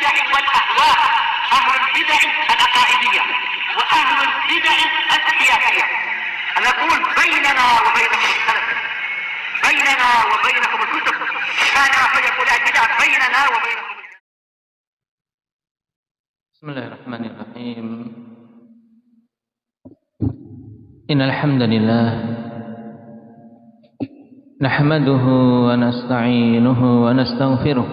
البدع والأهواء، أهل البدع العقائدية وأهل البدع السياسية. نقول بيننا وبينكم السلف، بيننا وبينكم الكتب، كان فيقول البدع بيننا وبينكم. بسم الله الرحمن الرحيم. إن الحمد لله نحمده ونستعينه ونستغفره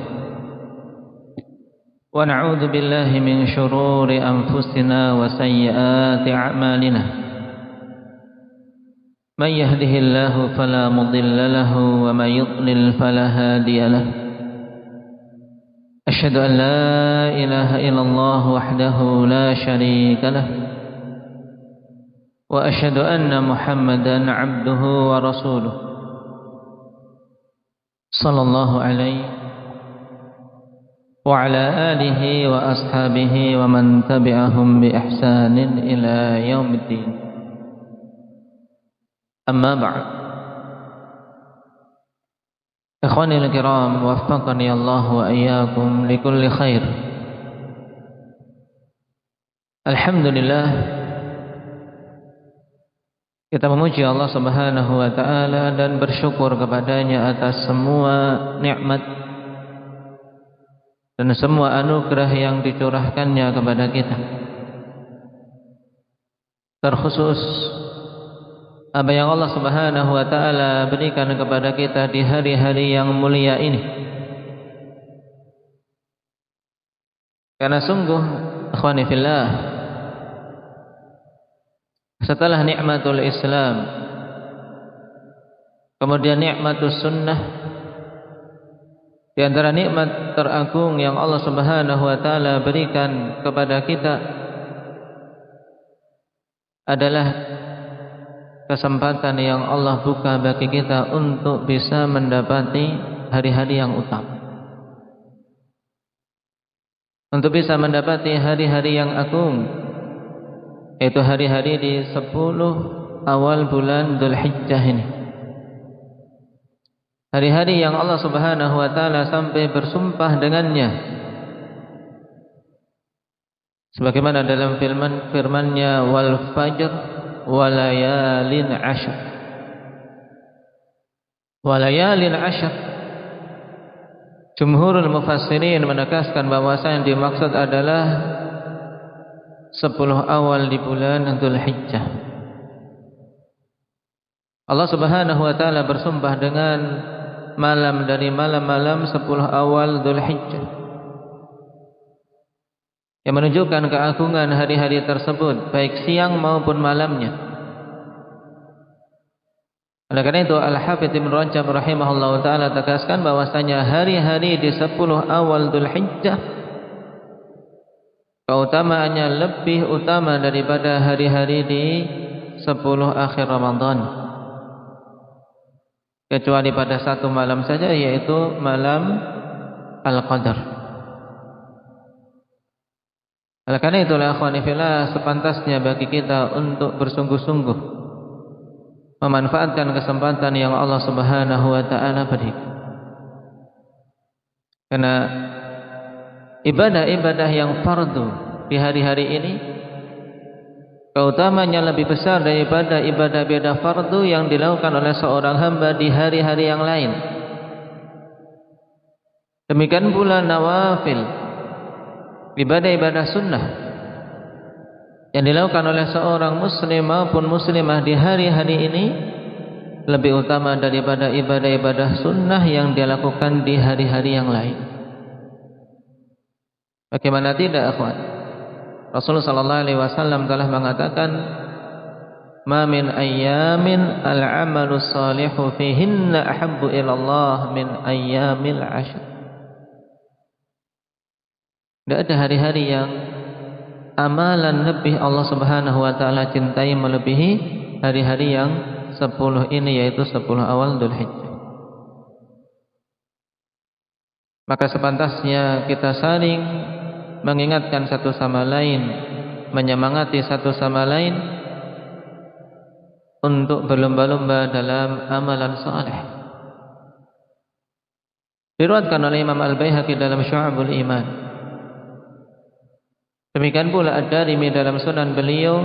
ونعوذ بالله من شرور أنفسنا وسيئات أعمالنا. من يهده الله فلا مضل له ومن يضلل فلا هادي له. أشهد أن لا إله إلا الله وحده لا شريك له، وأشهد أن محمدا عبده ورسوله صلى الله عليه وعلى آله وأصحابه ومن تبعهم بإحسان إلى يوم الدين. أما بعد، إخواني الكرام، وفقني الله وإياكم لكل خير. Alhamdulillah, kita memuji Allah Subhanahu wa taala dan bersyukur kepadanya atas semua nikmat dan semua anugerah yang dicurahkannya kepada kita. Terkhusus apa yang Allah Subhanahu wa taala berikan kepada kita di hari-hari yang mulia ini. Karena sungguh, ikhwani fillah, setelah nikmatul Islam, kemudian nikmatus sunnah, di antara nikmat teragung yang Allah Subhanahu wa taala berikan kepada kita adalah kesempatan yang Allah buka bagi kita untuk bisa mendapati hari-hari yang utama, untuk bisa mendapati hari-hari yang agung, yaitu hari-hari di 10 awal bulan Dzulhijjah ini. Hari-hari yang Allah Subhanahu wa taala sampai bersumpah dengannya, sebagaimana dalam firman-Nya, wal fajr walayalin ashr. Walayalin ashr, jumhurul mufassirin menegaskan bahwasanya yang dimaksud adalah 10 awal di bulan Dzulhijjah. Allah Subhanahu wa taala bersumpah dengan malam dari malam-malam 10 awal Dzulhijjah, yang menunjukkan keagungan hari-hari tersebut, baik siang maupun malamnya. Oleh karena itu, Al-Hafidz Ibnu Rajab rahimahullah ta'ala tegaskan bahwasanya hari-hari di 10 awal Dzulhijjah keutamaannya lebih utama daripada hari-hari di 10 akhir Ramadan, kecuali pada satu malam saja, yaitu malam Al-Qadar. Oleh karena itulah, akhwani fillah, sepantasnya bagi kita untuk bersungguh-sungguh memanfaatkan kesempatan yang Allah Subhanahu wa taala berikan. Karena ibadah-ibadah yang fardu di hari-hari ini keutamanya lebih besar daripada ibadah-ibadah fardu yang dilakukan oleh seorang hamba di hari-hari yang lain. Demikian pula nawafil, ibadah-ibadah sunnah yang dilakukan oleh seorang muslim maupun muslimah di hari-hari ini lebih utama daripada ibadah-ibadah sunnah yang dilakukan di hari-hari yang lain. Bagaimana tidak, akhwan? Rasulullah sallallahu alaihi wasallam telah mengatakan, "Ma min ayyamin al-'amalu shalihu fihinna ahabbu ila Allah min ayyamil 'ashr." Tidak ada hari-hari yang amalan lebih Allah Subhanahu wa taala cintai melebihi hari-hari yang 10 ini, yaitu 10 awal Dzulhijjah. Maka sepantasnya kita saling mengingatkan satu sama lain, menyemangati satu sama lain untuk berlomba-lomba dalam amalan saleh. Diriwayatkan oleh Imam Al-Baihaqi dalam Syu'abul Iman Demikian pula Ad-Darimi dalam sunan beliau,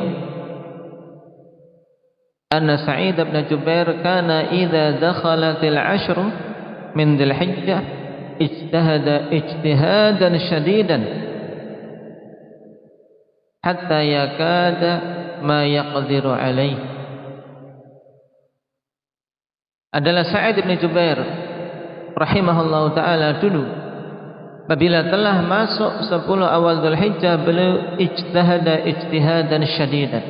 anna Sa'id bin Jubair kana idza dakhalatil 'ashru min Dzul Hijjah ijtahada ijtihadan shadidan hatta yakada ma yaqdiru alaih. Adalah Sa'id bin Jubair rahimahullahu taala dulu apabila telah masuk 10 awal Dzulhijjah beliau ijtahada ijtihadan syadidan.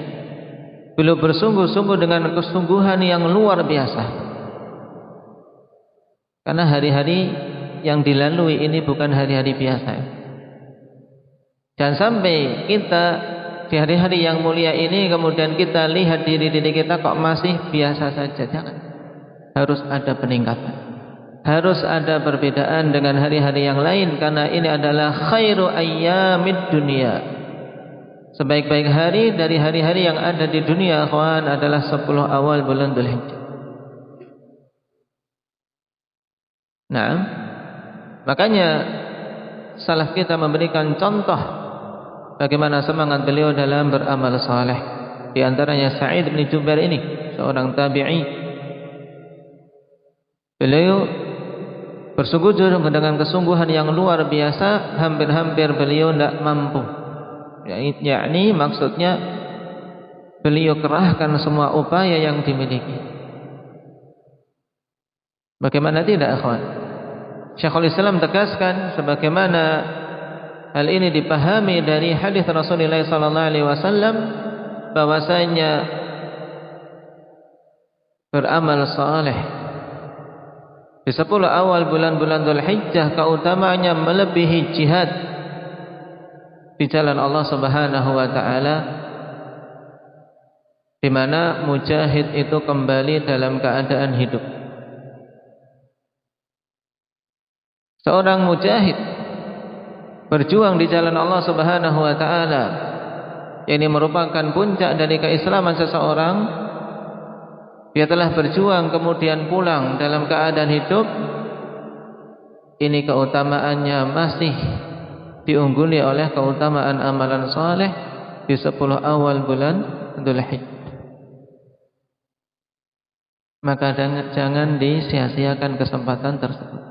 Beliau bersungguh-sungguh dengan kesungguhan yang luar biasa. Karena hari-hari yang dilalui ini bukan hari-hari biasa. Jangan sampai kita di hari-hari yang mulia ini kemudian kita lihat diri kita kok masih biasa saja. Jangan. Harus ada peningkatan. Harus ada perbedaan dengan hari-hari yang lain, karena ini adalah khairu ayyamid dunia. Sebaik-baik hari dari hari-hari yang ada di dunia, akhwan, adalah 10 awal bulan Dzulhijjah. Nah, makanya salaf kita memberikan contoh bagaimana semangat beliau dalam beramal saleh. Di antaranya Sa'id bin Jubair ini, seorang tabi'i. Beliau bersungguh-sungguh dengan kesungguhan yang luar biasa, hampir-hampir beliau tidak mampu. Yakni maksudnya beliau kerahkan semua upaya yang dimiliki. Bagaimana tidak, akhwan? Syekhul Islam tegaskan sebagaimana hal ini dipahami dari hadis Rasulullah SAW, bahwasanya beramal saleh di 10 awal bulan-bulan Dzulhijjah keutamaannya melebihi jihad di jalan Allah Subhanahu wa taala, di mana mujahid itu kembali dalam keadaan hidup. Seorang mujahid berjuang di jalan Allah Subhanahu wa taala, ini merupakan puncak dari keislaman seseorang. Dia telah berjuang kemudian pulang dalam keadaan hidup. Ini keutamaannya masih diungguli oleh keutamaan amalan saleh di 10 awal bulan Dzulhijjah. Maka jangan disia-siakan kesempatan tersebut.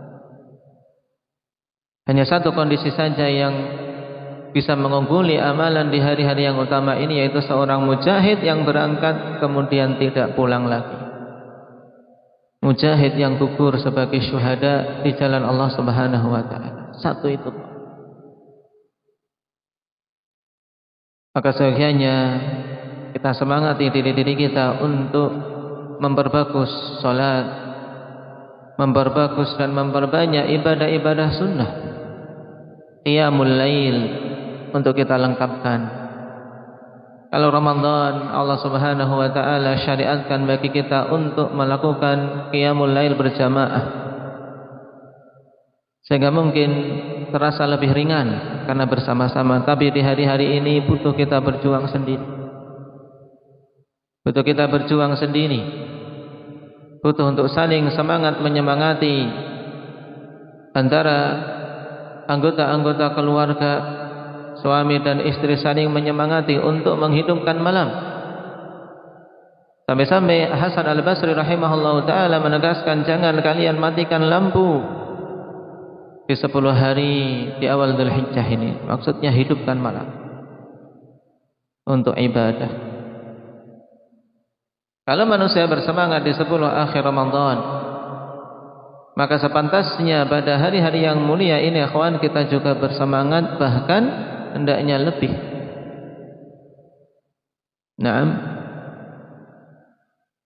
Hanya satu kondisi saja yang bisa mengungguli amalan di hari-hari yang utama ini, yaitu seorang mujahid yang berangkat kemudian tidak pulang lagi. Mujahid yang gugur sebagai syuhada di jalan Allah Subhanahu wa taala. Satu itu. Maka sebagiannya kita semangati diri kita untuk memperbagus salat, memperbagus dan memperbanyak ibadah-ibadah sunnah. Qiyamul lail untuk kita lengkapkan. Kalau Ramadan, Allah Subhanahu wa taala syariatkan bagi kita untuk melakukan qiyamul lail berjamaah, sehingga mungkin terasa lebih ringan karena bersama-sama. Tapi di hari-hari ini butuh kita berjuang sendiri. Butuh kita berjuang sendiri. Butuh untuk saling semangat menyemangati antara anggota-anggota keluarga, suami dan istri saling menyemangati untuk menghidupkan malam. Sampai-sampai Hasan Al-Basri rahimahullahu ta'ala menegaskan, jangan kalian matikan lampu di 10 hari di awal Dzulhijjah ini. Maksudnya hidupkan malam untuk ibadah. Kalau manusia bersemangat di 10 akhir Ramadan, maka sepantasnya pada hari-hari yang mulia ini, akhwan, kita juga bersemangat, bahkan hendaknya lebih. Naam.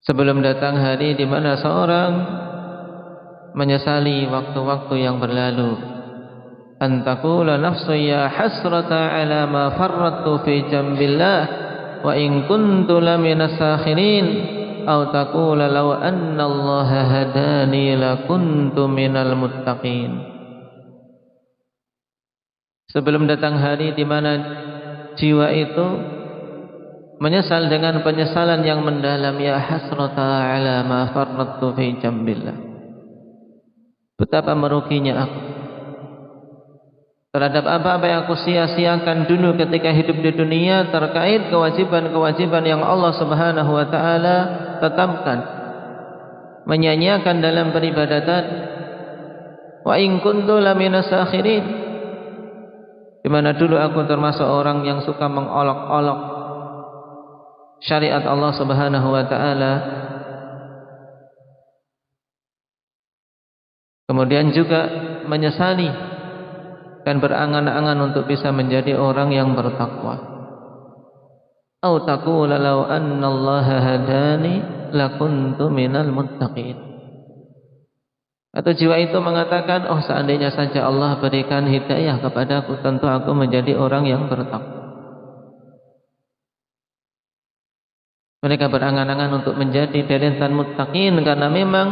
Sebelum datang hari di mana seorang menyesali waktu-waktu yang berlalu. Antaqula nafsu ya hasrata ala ma farrattu fi jambillah wa in kuntu laminas sakhirin, aw taqula law anna Allah hadani lakuntu minal muttaqin. Sebelum datang hari di mana jiwa itu menyesal dengan penyesalan yang mendalam, ya hasrata ala ma farrattu fi jambillah. Betapa meruginya aku terhadap apa-apa yang aku sia-siakan dulu ketika hidup di dunia terkait kewajiban-kewajiban yang Allah Subhanahu wa taala tetapkan, menyanyiakan dalam peribadatan. Wa in kuntu laminas sakhirin, di mana dulu aku termasuk orang yang suka mengolok-olok syariat Allah Subhanahu wa taala. Kemudian juga menyesali dan berangan-angan untuk bisa menjadi orang yang bertakwa. Au taqula law anna Allah hadani lakuntu minal muttaqin. Atau jiwa itu mengatakan, oh seandainya saja Allah berikan hidayah kepadaku, tentu aku menjadi orang yang bertakwa. Mereka berangan-angan untuk menjadi deretan muttaqin karena memang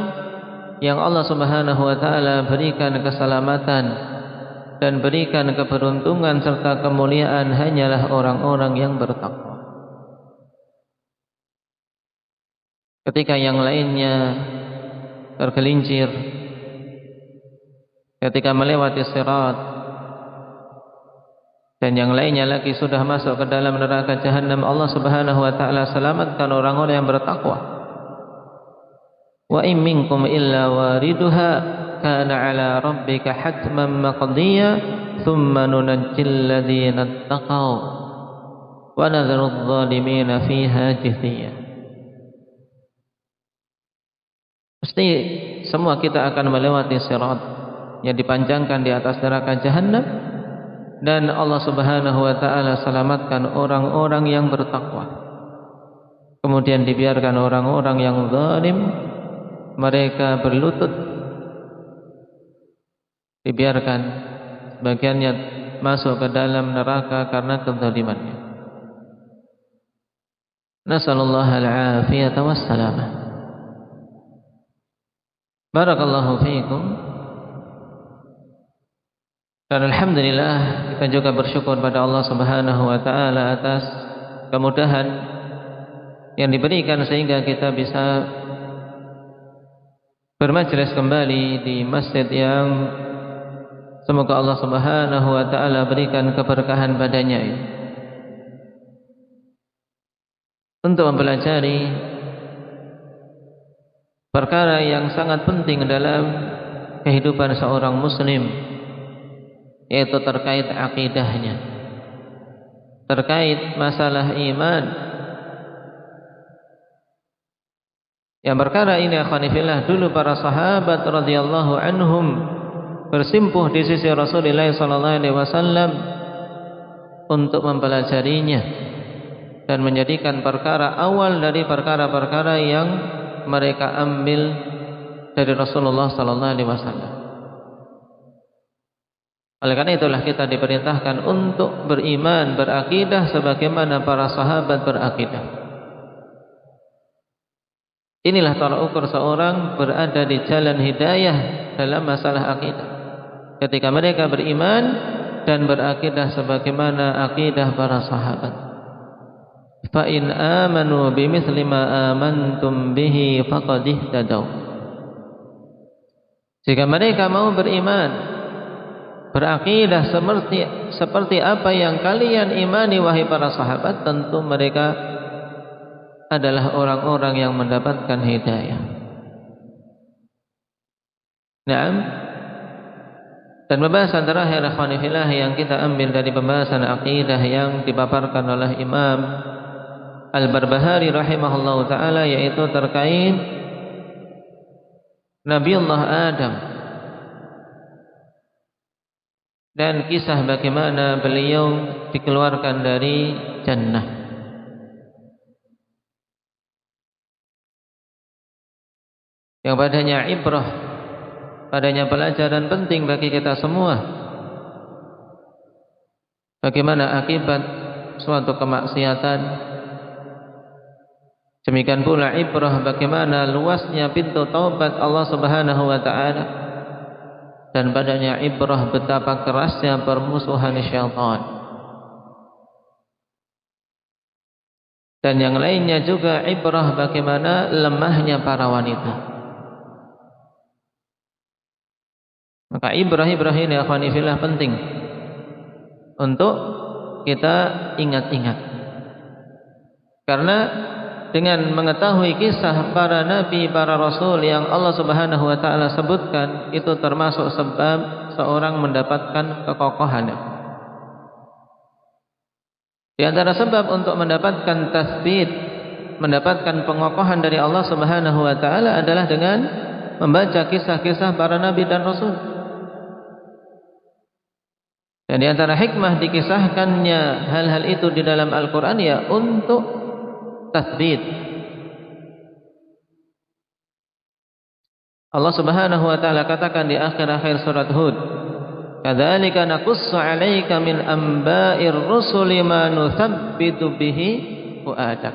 yang Allah Subhanahu wa taala berikan keselamatan dan berikan keberuntungan serta kemuliaan hanyalah orang-orang yang bertakwa. Ketika yang lainnya tergelincir, ketika melewati sirat, dan yang lainnya lagi sudah masuk ke dalam neraka jahanam, Allah Subhanahu wa taala selamatkan orang-orang yang bertakwa. Wa in minkum illa wariduha kana ala rabbika hatman maqdiya thumma nunajjil ladzina taqaw wa nadharu adh-dhalimina fiha jithiya. Pasti semua kita akan melewati sirat yang dipanjangkan di atas neraka jahanam, dan Allah Subhanahu wa taala selamatkan orang-orang yang bertakwa. Kemudian dibiarkan orang-orang yang zalim mereka berlutut, dibiarkan sebagiannya masuk ke dalam neraka karena kezalimannya. Nasallallahu al-afiyata wassalamah. Barakallahu fiikum. Dan alhamdulillah kita juga bersyukur pada Allah Subhanahu wa taala atas kemudahan yang diberikan sehingga kita bisa bermajlis kembali di masjid yang semoga Allah Subhanahu wa taala berikan keberkahan padanya ini, untuk mempelajari perkara yang sangat penting dalam kehidupan seorang muslim, yaitu terkait akidahnya, terkait masalah iman. Yang perkara ini akhwanifillah, dulu para sahabat radhiyallahu anhum bersimpuh di sisi Rasulullah sallallahu alaihi wasallam untuk mempelajarinya dan menjadikan perkara awal dari perkara-perkara yang mereka ambil dari Rasulullah sallallahu alaihi wasallam. Oleh karena itulah kita diperintahkan untuk beriman, berakidah sebagaimana para sahabat berakidah. Inilah tolak ukur seorang berada di jalan hidayah dalam masalah akidah, ketika mereka beriman dan berakidah sebagaimana akidah para sahabat. Fa in amanu bimithli ma amantum bihi faqad ihtadaw. Jika mereka mau beriman, berakidah seperti apa yang kalian imani wahai para sahabat, tentu mereka adalah orang-orang yang mendapatkan hidayah. Naam. Dan pembahasan terakhir akhwanifillah yang kita ambil dari pembahasan akidah yang dipaparkan oleh Imam Al-Barbahari rahimahullahu taala, yaitu terkait Nabiullah Adam dan kisah bagaimana beliau dikeluarkan dari jannah. Yang padanya ibrah, padanya pelajaran penting bagi kita semua, bagaimana akibat suatu kemaksiatan. Demikian pula ibrah bagaimana luasnya pintu taubat Allah Subhanahu wa taala, dan padanya ibrah betapa kerasnya permusuhan syaitan. Dan yang lainnya juga ibrah bagaimana lemahnya para wanita. Maka ibrah ini akhwani fillah penting untuk kita ingat-ingat. Karena dengan mengetahui kisah para nabi, para rasul yang Allah Subhanahu wa taala sebutkan, itu termasuk sebab seorang mendapatkan kekokohan. Di antara sebab untuk mendapatkan tasbit, mendapatkan pengokohan dari Allah Subhanahu wa taala adalah dengan membaca kisah-kisah para nabi dan rasul. Dan di antara hikmah dikisahkannya hal-hal itu di dalam Al-Qur'an ya untuk tasbit. Allah Subhanahu wa taala katakan di akhir-akhir surat Hud, "Kadzalika naqussu 'alaika min amba'ir rusuli ma nuthabbitu bihi fu'adak."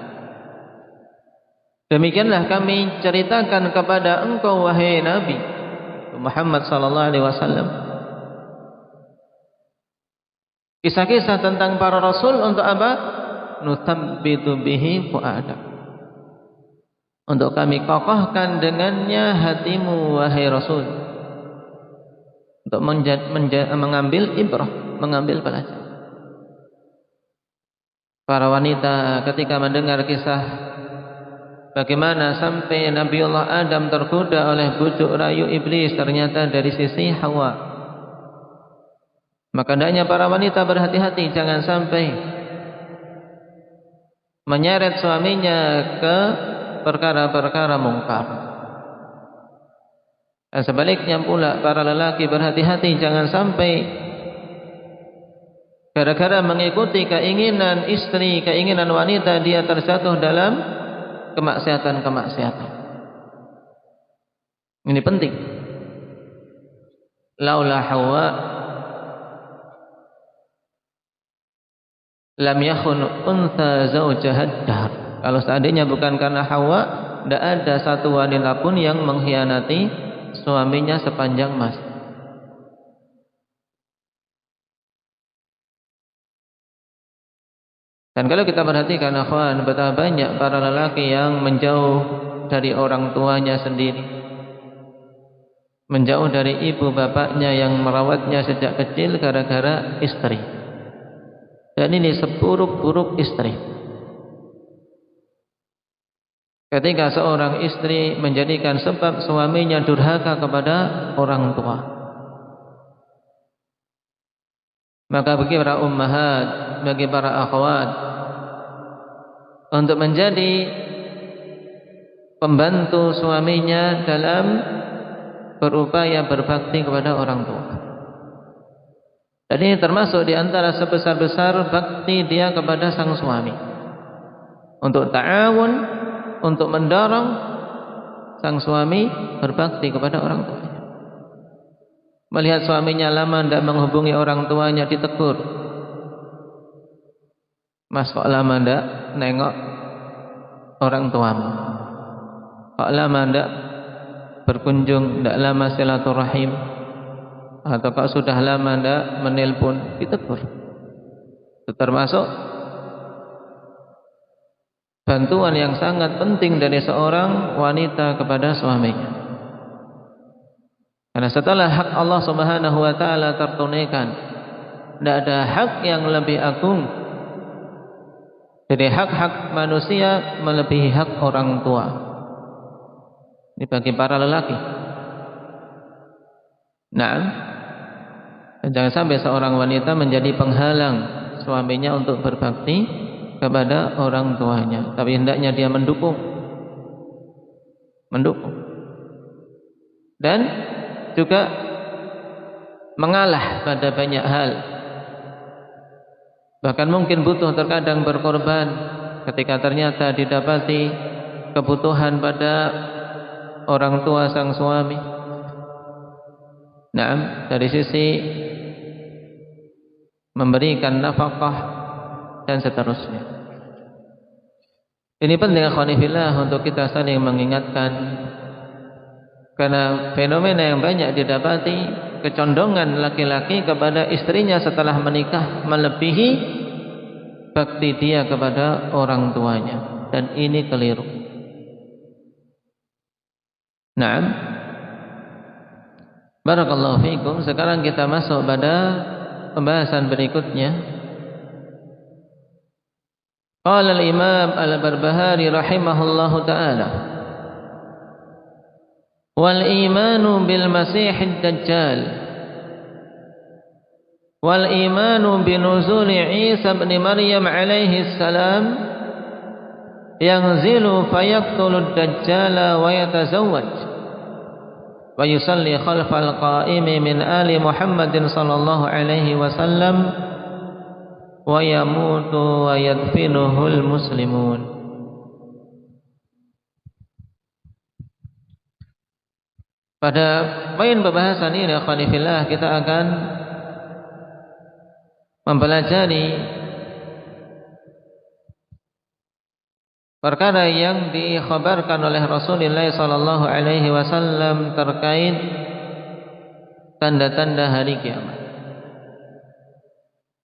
Demikianlah kami ceritakan kepada engkau wahai Nabi Muhammad sallallahu alaihi wasallam kisah-kisah tentang para rasul untuk apa? Nuthabbitu bihi fu'adak, untuk kami kokohkan dengannya hatimu wahai Rasul, untuk mengambil ibrah, mengambil pelajaran. Para wanita ketika mendengar kisah bagaimana sampai Nabiullah Adam tergoda oleh bujuk rayu iblis ternyata dari sisi Hawa, maka hendaknya para wanita berhati-hati jangan sampai menyeret suaminya ke perkara-perkara mungkar. Dan sebaliknya pula para lelaki berhati-hati jangan sampai gara-gara mengikuti keinginan istri, keinginan wanita, dia terjatuh dalam kemaksiatan-kemaksiatan. Ini penting. Laula Hawa lam yakhun untha zawjahad dahr. Kalau seandainya bukan karena Hawa, tidak ada satu wanita pun yang mengkhianati suaminya sepanjang masa. Dan kalau kita perhatikan akhwan, betapa banyak para lelaki yang menjauh dari orang tuanya sendiri, menjauh dari ibu bapaknya yang merawatnya sejak kecil gara-gara istri. Dan ini seburuk-buruk istri. Ketika seorang istri menjadikan sebab suaminya durhaka kepada orang tua, maka bagi para ummahat, bagi para akhwat, untuk menjadi pembantu suaminya dalam berupaya berbakti kepada orang tua. Dan ini termasuk di antara sebesar-besar bakti dia kepada sang suami, untuk ta'awun, untuk mendorong sang suami berbakti kepada orang tuanya. Melihat suaminya lama tidak menghubungi orang tuanya, ditegur, "Mas, kok lama tidak nengok orang tuamu? Kok lama tidak berkunjung, tidak lama silaturahim? Atau kok sudah lama tidak menelpon?" Ditegur. Itu termasuk bantuan yang sangat penting dari seorang wanita kepada suaminya. Karena setelah hak Allah Subhanahu wa taala tertunaikan, tidak ada hak yang lebih agung dari hak-hak manusia melebihi hak orang tua. Ini bagi para lelaki. Nah, jangan sampai seorang wanita menjadi penghalang suaminya untuk berbakti kepada orang tuanya, tapi hendaknya dia mendukung dan juga mengalah pada banyak hal. Bahkan mungkin butuh terkadang berkorban ketika ternyata didapati kebutuhan pada orang tua sang suami. Nah, dari sisi memberikan nafkah dan seterusnya. Ini penting akhwani fillah untuk kita saling mengingatkan, karena fenomena yang banyak didapati kecondongan laki-laki kepada istrinya setelah menikah melebihi bakti dia kepada orang tuanya, dan ini keliru. Naam. Barakallahu fiikum. Sekarang kita masuk pada pembahasan berikutnya. Qala al-Imam Al-Barbahari rahimahullahu taala, wal imanu bil Masihid Dajjal wal imanu binuzuli Isa ibn Maryam alaihi salam yanzilu fayaqtulu ad-dajjala wa yatazawwaj wa yusalli khalfal qa'imi min ali Muhammadin sallallahu alaihi wasallam wa yamutu wa yadfinuhul muslimun. Pada poin pembahasan ini akhwani fillah, kita akan mempelajari perkara yang dikhabarkan oleh Rasulullah sallallahu alaihi wasallam terkait tanda-tanda hari kiamat,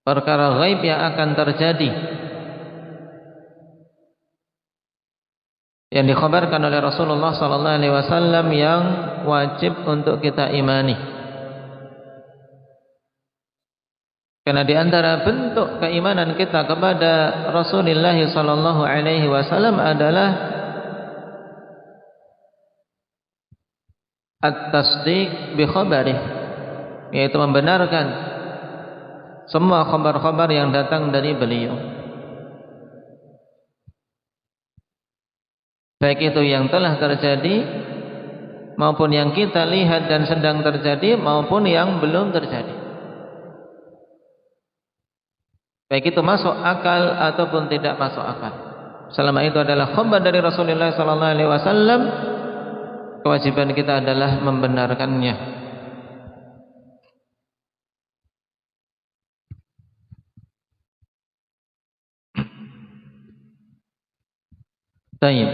perkara ghaib yang akan terjadi, yang dikhabarkan oleh Rasulullah sallallahu alaihi wasallam yang wajib untuk kita imani. Karena di antara bentuk keimanan kita kepada Rasulullah sallallahu alaihi wasallam adalah at-tasdiq bi khabarih, yaitu membenarkan semua khabar-khabar yang datang dari beliau, baik itu yang telah terjadi maupun yang kita lihat dan sedang terjadi maupun yang belum terjadi, baik itu masuk akal ataupun tidak masuk akal. Selama itu adalah khabar dari Rasulullah sallallahu alaihi wasallam, kewajiban kita adalah membenarkannya. Baik.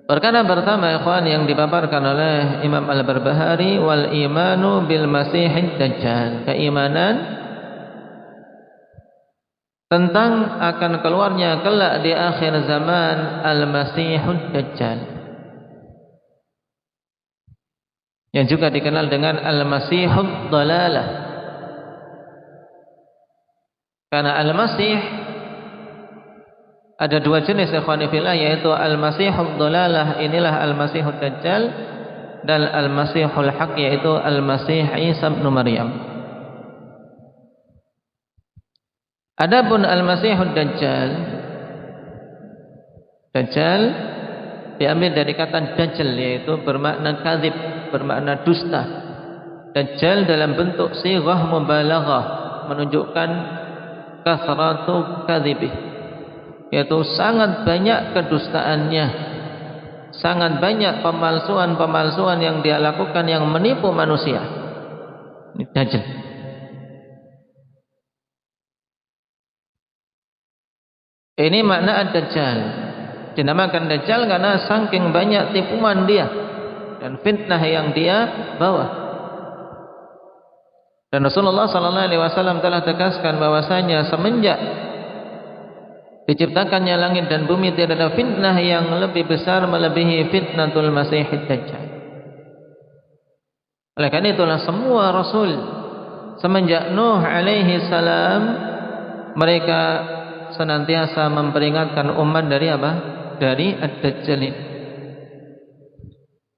Perkara pertama ikhwan yang dipaparkan oleh Imam Al-Barbahari, wal imanu bil Masihid Dajjal, keimanan tentang akan keluarnya kelak di akhir zaman Al-Masihud Dajjal, yang juga dikenal dengan Al-Masihud Dhalalah. Karena Al-Masih ada dua jenis ikhwani fillah, yaitu Al-Masihud Dhalalah, inilah Al-Masihud Dajjal, dan Al-Masihul Haq, yaitu Al-Masih Isa ibn Maryam. Adapun Al-Masihud Dajjal, Dajjal diambil dari kata Dajjal, yaitu bermakna kadzib, bermakna dusta. Dajjal dalam bentuk sighah mubalaghah, menunjukkan kasratu kadzibih, yaitu sangat banyak kedustaannya, sangat banyak pemalsuan-pemalsuan yang dia lakukan yang menipu manusia. Ini Dajjal. Ini makna ad-Dajjal. Dinamakan Dajjal karena saking banyak tipuan dia dan fitnah yang dia bawa. Dan Rasulullah sallallahu alaihi wasallam telah tegaskan bahwasanya semenjak diciptakannya langit dan bumi tidak ada fitnah yang lebih besar melebihi fitnatul Masihid Dajjal. Oleh karena itulah semua rasul semenjak Nuh alaihi salam, mereka senantiasa memperingatkan umat dari apa? Dari ad-Dajjal.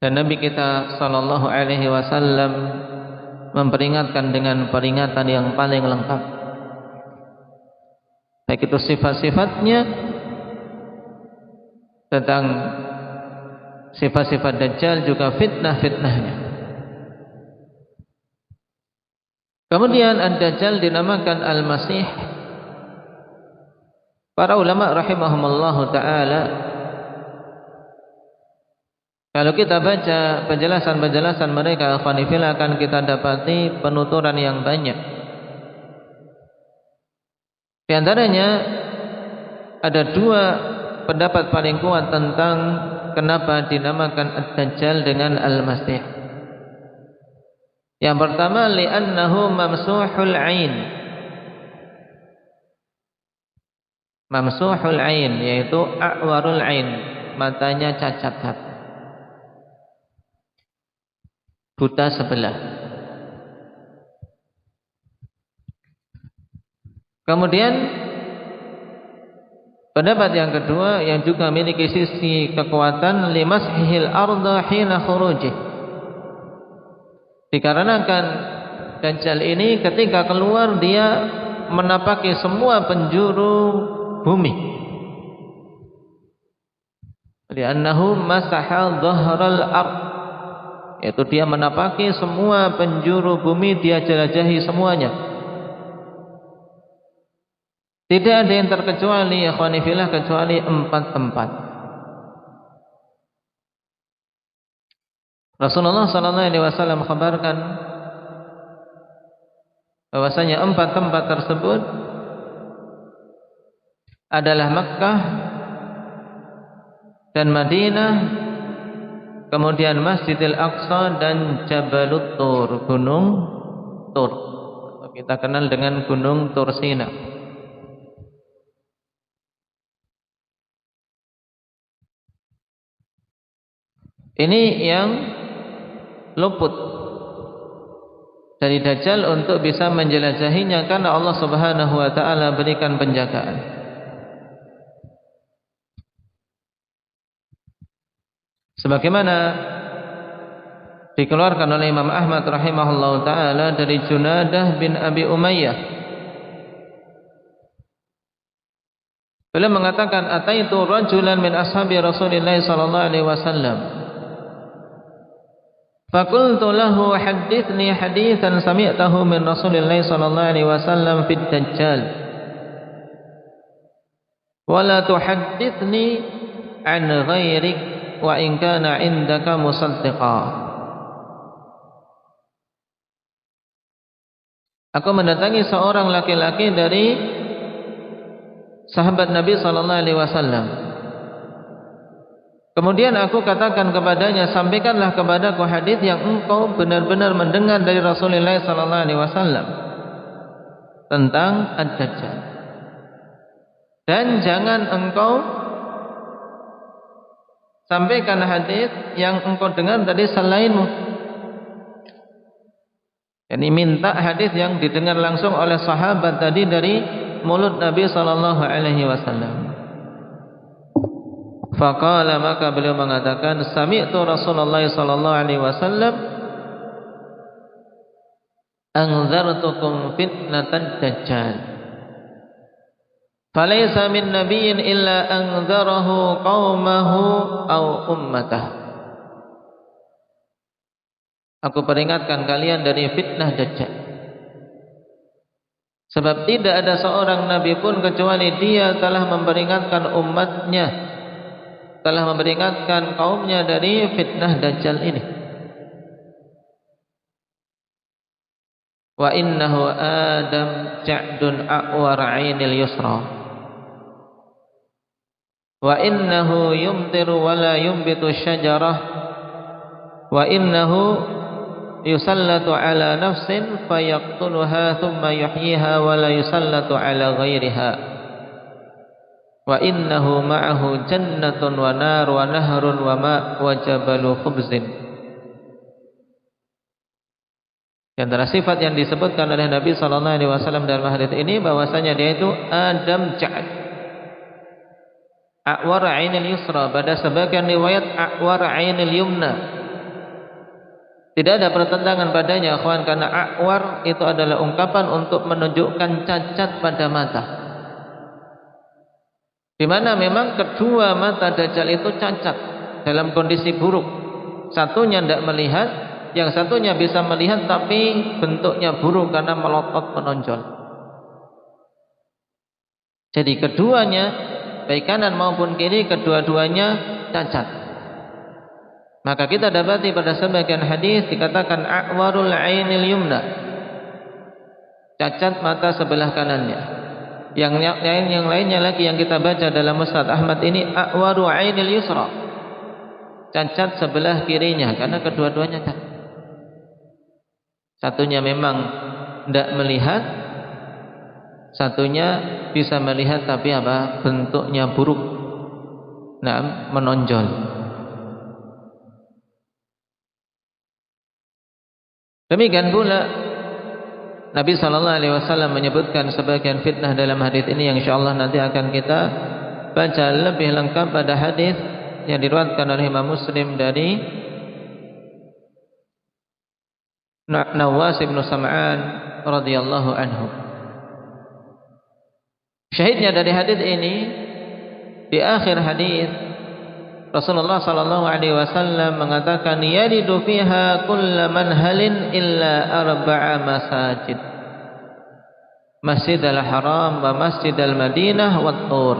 Dan Nabi kita sallallahu alaihi wasallam memperingatkan dengan peringatan yang paling lengkap, baik itu sifat-sifatnya, tentang sifat-sifat Dajjal, juga fitnah-fitnahnya. Kemudian ad-Dajjal dinamakan Al-Masih. Para ulama rahimahumullah ta'ala, kalau kita baca penjelasan-penjelasan mereka akhwanifillah, akan kita dapati penuturan yang banyak. Di antaranya ada dua pendapat paling kuat tentang kenapa dinamakan ad-Dajjal dengan Al-Masih. Yang pertama, li'annahu mamsuhul ain. Mamsuhul ain, yaitu a'warul ain, matanya cacat, buta sebelah. Kemudian pendapat yang kedua yang juga memiliki sisi kekuatan, limashihil arda hina khurujih. Dikarenakan Dajjal ini ketika keluar dia menapaki semua penjuru bumi. Li'annahu masaha dhahral ard, yaitu dia menapaki semua penjuru bumi, dia jelajahi semuanya. Tidak ada yang terkecuali, ya ikhwani fillah, kecuali 4 tempat. Rasulullah sallallahu alaihi wasallam mengkhabarkan bahwasanya 4 tempat tersebut adalah Makkah dan Madinah, kemudian Masjidil Aqsa dan Jabalut Tur, Gunung Tur. Kita kenal dengan Gunung Tursina. Ini yang luput dari Dajjal untuk bisa menjelajahinya karena Allah Subhanahu wa taala berikan penjagaan. Sebagaimana dikeluarkan oleh Imam Ahmad rahimahullahu taala dari Junadah bin Abi Umayyah. Beliau mengatakan, "Ataitu rajulan min ashabi Rasulillah sallallahu alaihi wasallam. Fakultu lahu hadithni hadithan sami'tahu min Rasulillah sallallahu alaihi wasallam fid Dajjal. Wala tuhaddithni an ghairik wa in kana indaka musaddiqa." Aku mendatangi seorang laki-laki dari sahabat Nabi sallallahu alaihi wasallam. Kemudian aku katakan kepadanya, sampaikanlah kepadaku hadis yang engkau benar-benar mendengar dari Rasulullah sallallahu alaihi wasallam tentang Ad-Dajjal. Dan jangan engkau sampaikan hadis yang engkau dengar dari selainmu. Yani minta hadis yang didengar langsung oleh sahabat tadi dari mulut Nabi sallallahu alaihi wasallam. Faqala, maka beliau mengatakan, sami'tu Rasulullah sallallahu alaihi wasallam anzartukum fitnatan Dajjal. Falaysa min nabiyyin illa anzarahu qaumahu aw ummatahu. Aku peringatkan kalian dari fitnah Dajjal. Sebab tidak ada seorang nabi pun kecuali dia telah memperingatkan umatnya, telah memperingatkan kaumnya dari fitnah Dajjal ini. Wa innahu Adam ja'dun a'war 'ainil yusra. Wa innahu yumtiru wa la yumbitu syajarah. Wa innahu yusallatu ala nafsin fayaqtuluha thumma yuhyiha wa la yusallatu ala ghairiha. Wa innahu ma'ahu jannatun wa nar wa nahrun wa ma' wa jabalu khubzin. Di antara sifat yang disebutkan oleh Nabi sallallahu alaihi wasallam dalam hadis ini bahwasanya dia itu Adam Ja'ad, a'war 'ainil yusra, pada sebagian riwayat a'war 'ainil yumna. Tidak ada pertentangan padanya, akhwan, karena a'war itu adalah ungkapan untuk menunjukkan cacat pada mata. Di mana memang kedua mata Dajjal itu cacat, dalam kondisi buruk. Satunya tidak melihat, yang satunya bisa melihat tapi bentuknya buruk karena melotot menonjol. Jadi keduanya, baik kanan maupun kiri, kedua-duanya cacat. Maka kita dapati pada sebagian hadis dikatakan a'warul 'ainil yumna, cacat mata sebelah kanannya. Yang lainnya lagi yang kita baca dalam Musnad Ahmad ini a'waru 'ainil yusra, cacat sebelah kirinya karena kedua-duanya cacat. Satunya memang tidak melihat, satunya bisa melihat tapi apa? Bentuknya buruk. Nah, menonjol. Demikian pula Nabi sallallahu alaihi wasallam menyebutkan sebagian fitnah dalam hadis ini yang insyaallah nanti akan kita baca lebih lengkap pada hadis yang diriwayatkan oleh Imam Muslim dari Nawas bin Sam'an radhiyallahu anhu. Syahidnya dari hadis ini, di akhir hadis Rasulullah sallallahu alaihi wasallam mengatakan yalidu fiha kullu manhalin illa arba'a masajid. Masjidil Haram wa Masjidil Madinah wa Tur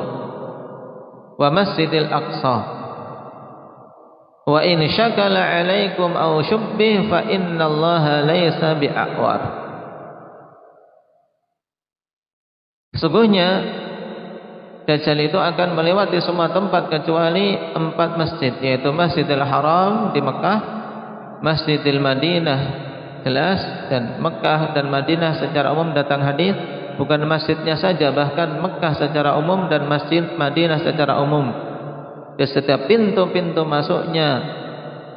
wa Masjidil Aqsa. Wa in syakala 'alaikum aw syubbih fa innallaha laisa bi'awar. Sesungguhnya Dajjal itu akan melewati semua tempat kecuali 4 masjid, yaitu Masjidil Haram di Mekah, Masjidil Madinah jelas, dan Mekah dan Madinah secara umum datang hadis, bukan masjidnya saja, bahkan Mekah secara umum dan Masjid Madinah secara umum. Di setiap pintu-pintu masuknya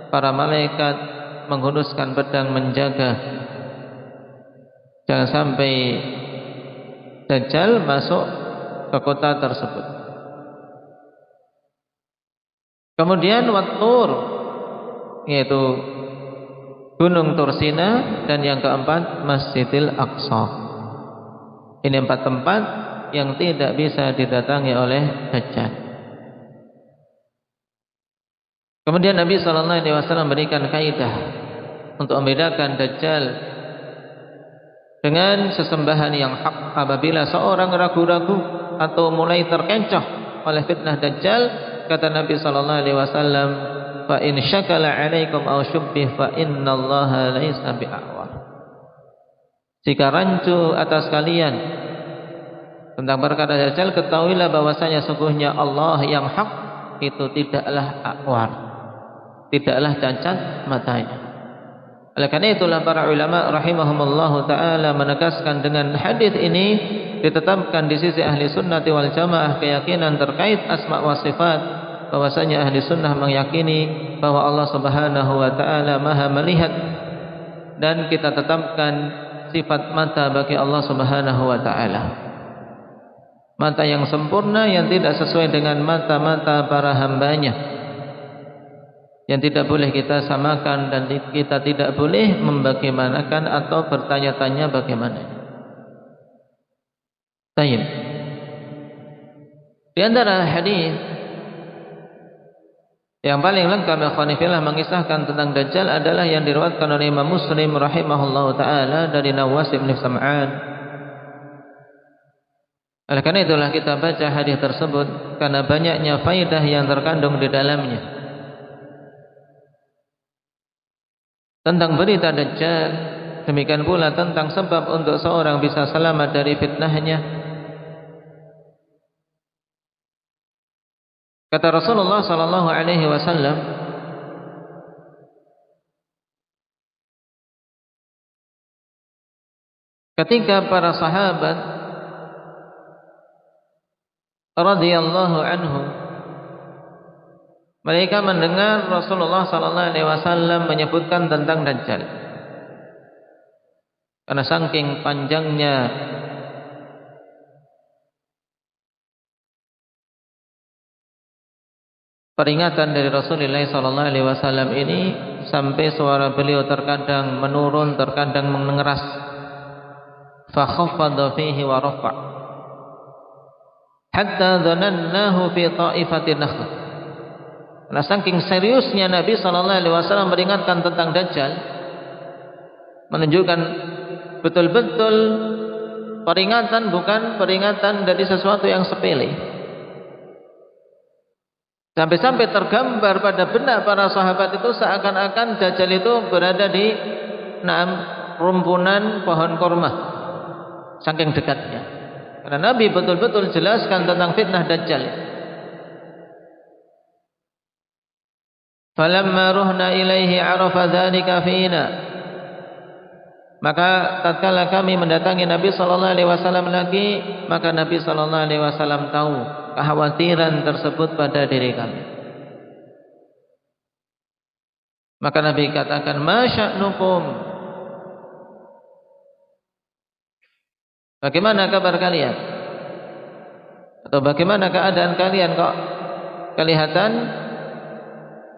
para malaikat menghunuskan pedang menjaga jangan sampai Dajjal masuk ke kota tersebut. Kemudian Wat-Tur, yaitu Gunung Tursina, dan yang keempat Masjidil Aqsa. Ini 4 tempat yang tidak bisa didatangi oleh Dajjal. Kemudian Nabi SAW memberikan kaidah untuk membedakan Dajjal dengan sesembahan yang hak. Apabila seorang ragu-ragu atau mulai terkecoh oleh fitnah Dajjal, kata Nabi sallallahu alaihi wasallam, fa in syakala 'alaikum aw syubbih fa innallaha laisa bi'awar. Jika rancu atas kalian tentang perkara Dajjal, ketahuilah bahwasanya sungguhnya Allah yang hak itu tidaklah a'war, tidaklah cacat matanya. Oleh karena itulah para ulama rahimahumullahu ta'ala menegaskan dengan hadis ini ditetapkan di sisi ahli sunnati wal jamaah keyakinan terkait asma wa sifat, bahwasanya ahli sunnah meyakini bahwa Allah subhanahu wa ta'ala maha melihat, dan kita tetapkan sifat mata bagi Allah subhanahu wa ta'ala, mata yang sempurna yang tidak sesuai dengan mata-mata para hambanya, yang tidak boleh kita samakan dan kita tidak boleh membagaimanakan atau bertanya-tanya bagaimana. Tayyib. Di antara hadis yang paling lengkap ikhwanifillah mengisahkan tentang Dajjal adalah yang diriwayatkan oleh Imam Muslim rahimahullahu taala dari Nawas bin Sam'an. Oleh karena itulah kita baca hadis tersebut karena banyaknya faedah yang terkandung di dalamnya. Tentang berita Dajjal, demikian pula tentang sebab untuk seorang bisa selamat dari fitnahnya. Kata Rasulullah sallallahu alaihi wasallam, ketika para sahabat radhiyallahu anhum mereka mendengar Rasulullah sallallahu alaihi wasallam menyebutkan tentang Dajjal, karena saking panjangnya peringatan dari Rasulullah sallallahu alaihi wasallam ini, sampai suara beliau terkadang menurun, terkadang mengeras. Fa khaffadha fihi wa rafa' hatta dhanannahu fi ta'ifatin nakhl. Karena saking seriusnya Nabi sallallahu alaihi wasallam meringatkan tentang Dajjal, menunjukkan betul-betul peringatan, bukan peringatan dari sesuatu yang sepele. Sampai-sampai tergambar pada benak para sahabat itu seakan-akan Dajjal itu berada di rumpunan pohon kurma, saking dekatnya. Karena Nabi betul-betul jelaskan tentang fitnah Dajjal. Falamma ruhna ilaihi arafa dzalika fina. Maka tatkala kami mendatangi Nabi sallallahu alaihi wasallam lagi, maka Nabi sallallahu alaihi wasallam tahu kekhawatiran tersebut pada diri kami. Maka Nabi katakan, "Ma sya'nukum?" Bagaimana kabar kalian? Atau bagaimana keadaan kalian kok kelihatan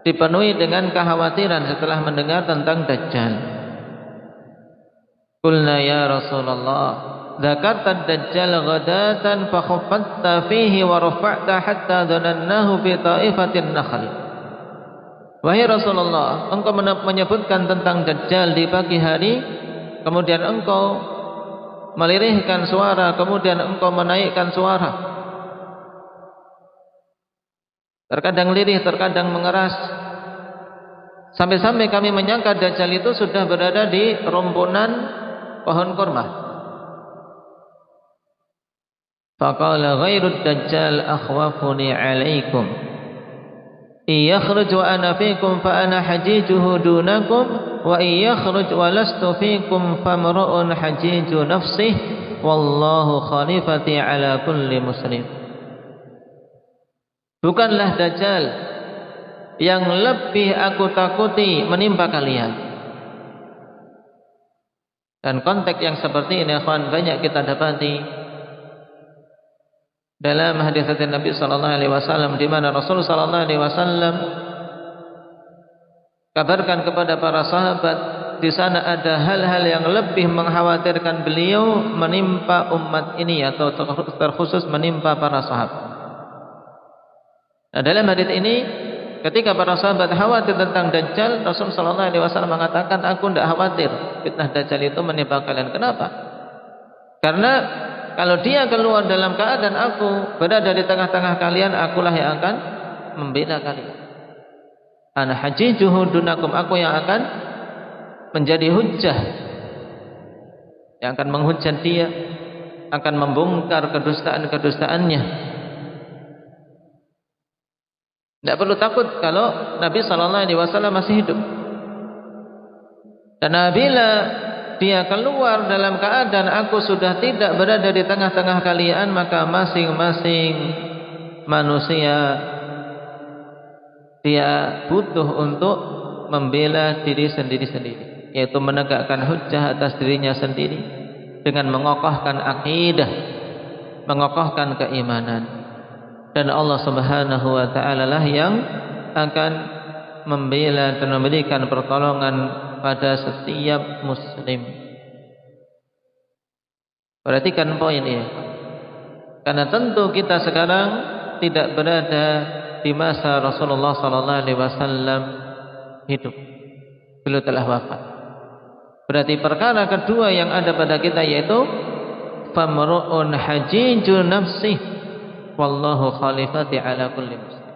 dipenuhi dengan kekhawatiran setelah mendengar tentang Dajjal? Qulna ya Rasulullah, dzakarta Dajjal ghadatan fa khaffatta fihi wa rafa'ta hatta dhanannahu fi ta'ifatin nakhl. Wahai Rasulullah, engkau menyebutkan tentang Dajjal di pagi hari, kemudian engkau melirihkan suara, kemudian engkau menaikkan suara. Terkadang lirih, terkadang mengeras. Sampai-sampai kami menyangka Dajjal itu sudah berada di rumpunan pohon kurma. Faqala ghairud Dajjal akhwafuni alaikum. Iyakhruj wa ana fikum fa ana hajijuhu dunakum wa iyakhruj wa lastu fikum famru'un hajiju nafsih wallahu khalifati ala kulli muslim. Bukanlah Dajjal yang lebih aku takuti menimpa kalian. Dan konteks yang seperti ini ikhwan banyak kita dapati dalam hadis Nabi sallallahu alaihi wasallam, di mana Rasul sallallahu alaihi wasallam kabarkan kepada para sahabat, di sana ada hal-hal yang lebih mengkhawatirkan beliau menimpa umat ini, atau terkhusus menimpa para sahabat. Nah, dalam hadis ini ketika para sahabat khawatir tentang Dajjal, Rasul sallallahu alaihi wasallam mengatakan, aku tidak khawatir fitnah Dajjal itu menimpa kalian. Kenapa? Karena kalau dia keluar dalam keadaan aku berada di tengah-tengah kalian, akulah yang akan membela kalian. Ana hajijuhu dunakum, aku yang akan menjadi hujjah, yang akan menghujat dia, akan membongkar kedustaan-kedustaannya. Tidak perlu takut kalau Nabi sallallahu alaihi wasallam masih hidup. Dan bila dia keluar dalam keadaan aku sudah tidak berada di tengah-tengah kalian, maka masing-masing manusia dia butuh untuk membela diri sendiri-sendiri, yaitu menegakkan hujjah atas dirinya sendiri dengan mengokohkan akidah, mengokohkan keimanan. Dan Allah Subhanahu wa taala lah yang akan membela dan memberikan pertolongan pada setiap muslim. Perhatikan poin ini, karena tentu kita sekarang tidak berada di masa Rasulullah sallallahu alaihi wasallam hidup. Beliau telah wafat. Berarti perkara kedua yang ada pada kita yaitu famru'un hajiju nafsih wallahu khalifati ala kulli muslim.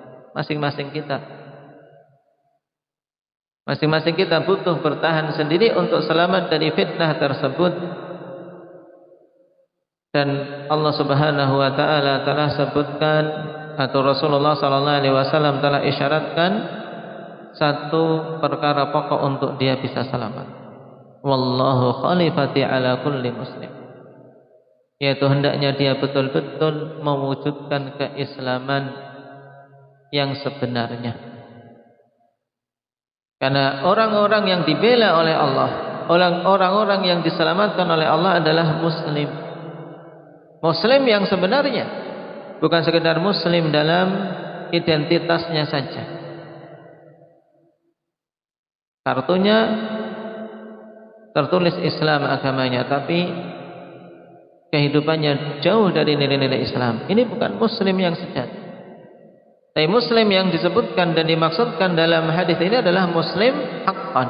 Masing-masing kita butuh bertahan sendiri untuk selamat dari fitnah tersebut. Dan Allah Subhanahu wa taala telah sebutkan, atau Rasulullah sallallahu alaihi wasallam telah isyaratkan satu perkara pokok untuk dia bisa selamat. Wallahu khalifati ala kulli muslim. Yaitu hendaknya dia betul-betul mewujudkan keislaman yang sebenarnya. Karena orang-orang yang dibela oleh Allah, orang-orang yang diselamatkan oleh Allah adalah muslim. Muslim yang sebenarnya, bukan sekedar muslim dalam identitasnya saja. Kartunya tertulis Islam agamanya, tapi kehidupannya jauh dari nilai-nilai Islam. Ini bukan muslim yang sejati. Tapi muslim yang disebutkan dan dimaksudkan dalam hadis ini adalah muslim haqqan,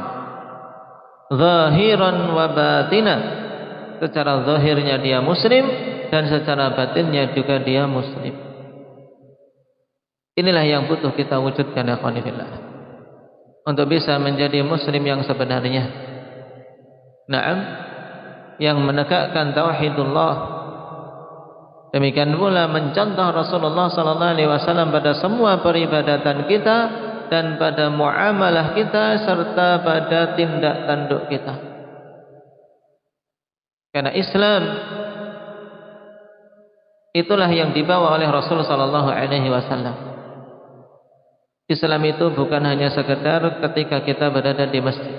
zahiran wa batinan. Secara zahirnya dia muslim dan secara batinnya juga dia muslim. Inilah yang butuh kita wujudkan ya khonifillah, untuk bisa menjadi muslim yang sebenarnya. Naam, yang menegakkan tauhidullah. Demikian pula mencontoh Rasulullah sallallahu alaihi wasallam pada semua peribadatan kita dan pada muamalah kita serta pada tindak tanduk kita. Karena Islam itulah yang dibawa oleh Rasul sallallahu alaihi wasallam. Islam itu bukan hanya sekedar ketika kita berada di masjid.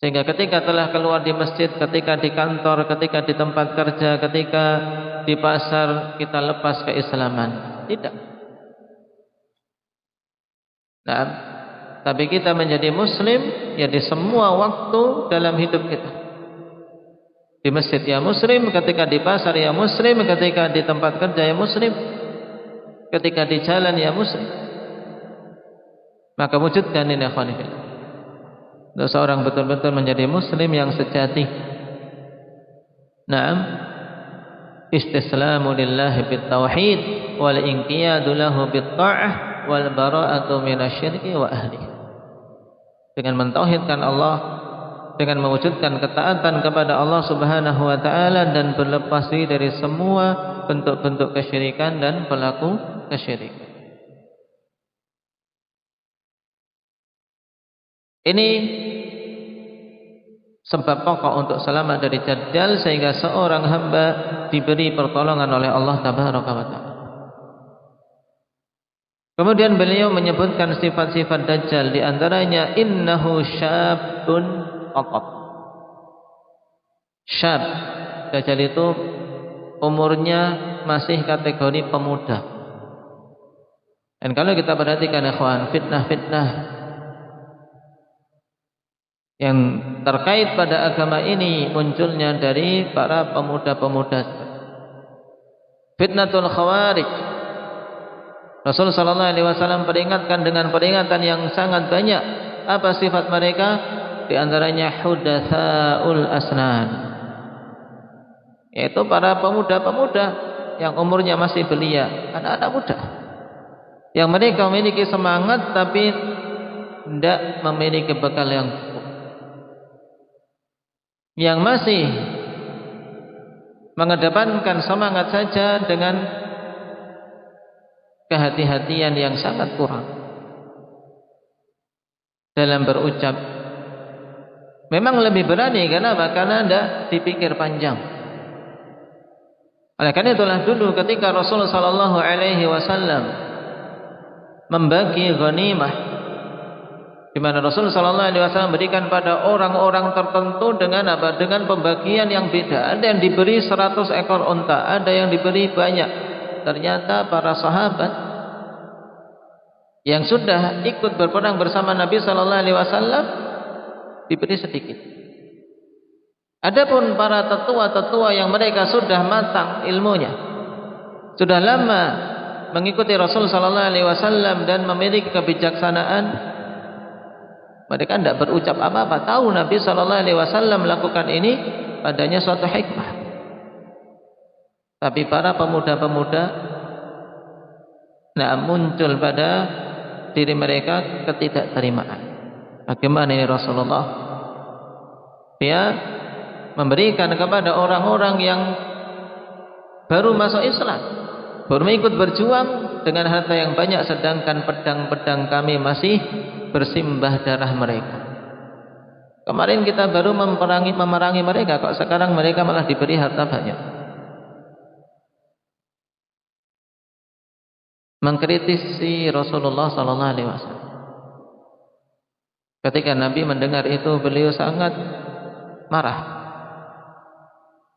Sehingga ketika telah keluar di masjid, ketika di kantor, ketika di tempat kerja, ketika di pasar, kita lepas keislaman. Tidak. Nah, tapi kita menjadi muslim ya di semua waktu dalam hidup kita. Di masjid ya muslim, ketika di pasar ya muslim, ketika di tempat kerja ya muslim, ketika di jalan ya muslim. Maka wujudkan ini akhwani fillah. Untuk seorang betul-betul menjadi muslim yang sejati. Naam, istislamu lillahi bit tauhid wal inqiyadu lahu bit ta'ah wal bara'atu minasyirki wa ahlihi. Dengan mentauhidkan Allah, dengan mewujudkan ketaatan kepada Allah Subhanahu wa taala dan berlepas diri dari semua bentuk-bentuk kesyirikan dan pelaku kesyirikan. Ini sebab pokok untuk selamat dari Dajjal, sehingga seorang hamba diberi pertolongan oleh Allah Tabaraka wa Ta'ala. Kemudian beliau menyebutkan sifat-sifat Dajjal, di antaranya innahu syabun qatab. Syab, Dajjal itu umurnya masih kategori pemuda. Dan kalau kita perhatikan ikhwan, fitnah-fitnah yang terkait pada agama ini munculnya dari para pemuda-pemuda. Fitnatul Khawarij. Rasul sallallahu alaihi wasallam peringatkan dengan peringatan yang sangat banyak. Apa sifat mereka? Di antaranya hudatsaul asnan. Yaitu para pemuda-pemuda yang umurnya masih belia, anak-anak muda. Yang mereka memiliki semangat tapi tidak memiliki bekal yang cukup. Yang masih mengedepankan semangat saja dengan kehati-hatian yang sangat kurang dalam berucap. Memang lebih berani, kenapa? Karena tidak dipikir panjang. Oleh karena itulah dulu ketika Rasulullah sallallahu alaihi wasallam membagi ghanimah, di mana Rasul sallallahu alaihi wasallam berikan pada orang-orang tertentu dengan apa? Dengan pembagian yang beda. Ada yang diberi 100 ekor unta, ada yang diberi banyak. Ternyata para sahabat yang sudah ikut berperang bersama Nabi sallallahu alaihi wasallam diberi sedikit. Adapun para tetua-tetua yang mereka sudah matang ilmunya, sudah lama mengikuti Rasul sallallahu alaihi wasallam dan memiliki kebijaksanaan, mereka tidak berucap apa-apa. Tahu Nabi sallallahu alaihi wasallam melakukan ini padanya suatu hikmah. Tapi para pemuda-pemuda muncul pada diri mereka ketidakterimaan. Bagaimana ini Rasulullah? Dia memberikan kepada orang-orang yang baru masuk Islam, baru ikut berjuang dengan harta yang banyak, sedangkan pedang-pedang kami masih bersimbah darah mereka. Kemarin kita baru memerangi mereka, kok sekarang mereka malah diberi harta banyak. Mengkritisi Rasulullah sallallahu alaihi wasallam. Ketika Nabi mendengar itu, beliau sangat marah.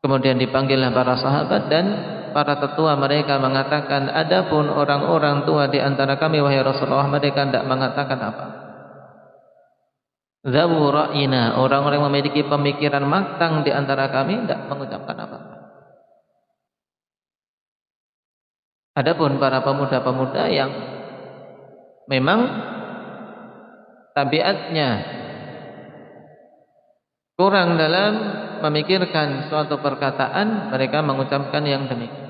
Kemudian dipanggillah para sahabat dan para tetua mereka mengatakan, adapun orang-orang tua di antara kami wahai Rasulullah, mereka tidak mengatakan apa. Zawu ra'ina, orang-orang yang memiliki pemikiran matang di antara kami tidak mengucapkan apa-apa. Adapun para pemuda-pemuda yang memang tabiatnya kurang dalam memikirkan suatu perkataan, mereka mengucapkan yang demikian.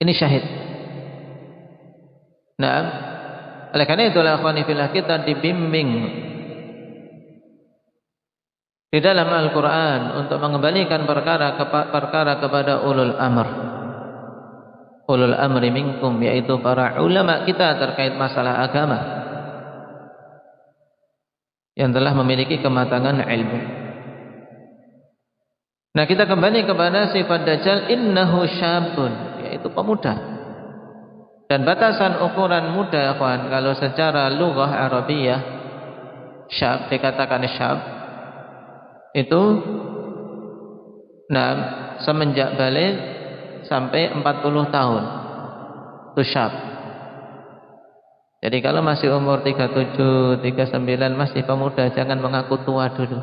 Ini syahid. Nah, oleh karena itulah akhwani fillah, kita dibimbing di dalam Al-Quran untuk mengembalikan perkara kepada ulul amr. Ulul amri minkum, yaitu para ulama kita terkait masalah agama yang telah memiliki kematangan ilmu. Nah, kita kembali kepada sifat Dajjal, innahu syabun, yaitu pemuda. Dan batasan ukuran muda, kawan, kalau secara lughah Arabiyah, syab, dikatakan syab itu semenjak balik sampai 40 tahun itu syab. Jadi kalau masih umur 37, 39 masih pemuda, jangan mengaku tua dulu.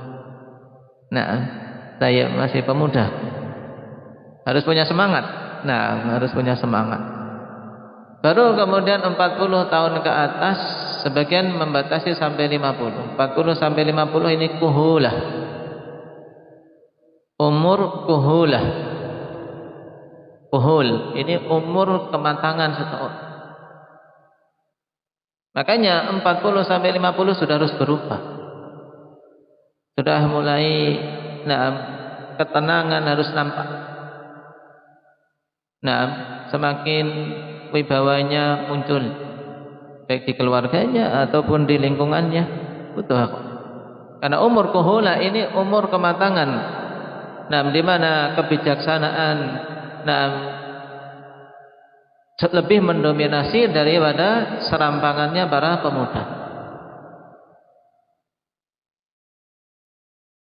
Nah, saya masih pemuda. Harus punya semangat. Nah, harus punya semangat. Baru kemudian 40 tahun ke atas, sebagian membatasi sampai 50. 40 sampai 50 ini kuhulah. Umur kuhulah. Kuhul, ini umur kematangan seseorang. Makanya 40 sampai 50 sudah harus berubah. Sudah mulai ketenangan harus nampak. Semakin wibawanya muncul baik di keluarganya ataupun di lingkungannya. Betul. Karena umur kuhula ini umur kematangan. Di mana kebijaksanaan lebih mendominasi daripada serampangannya para pemuda.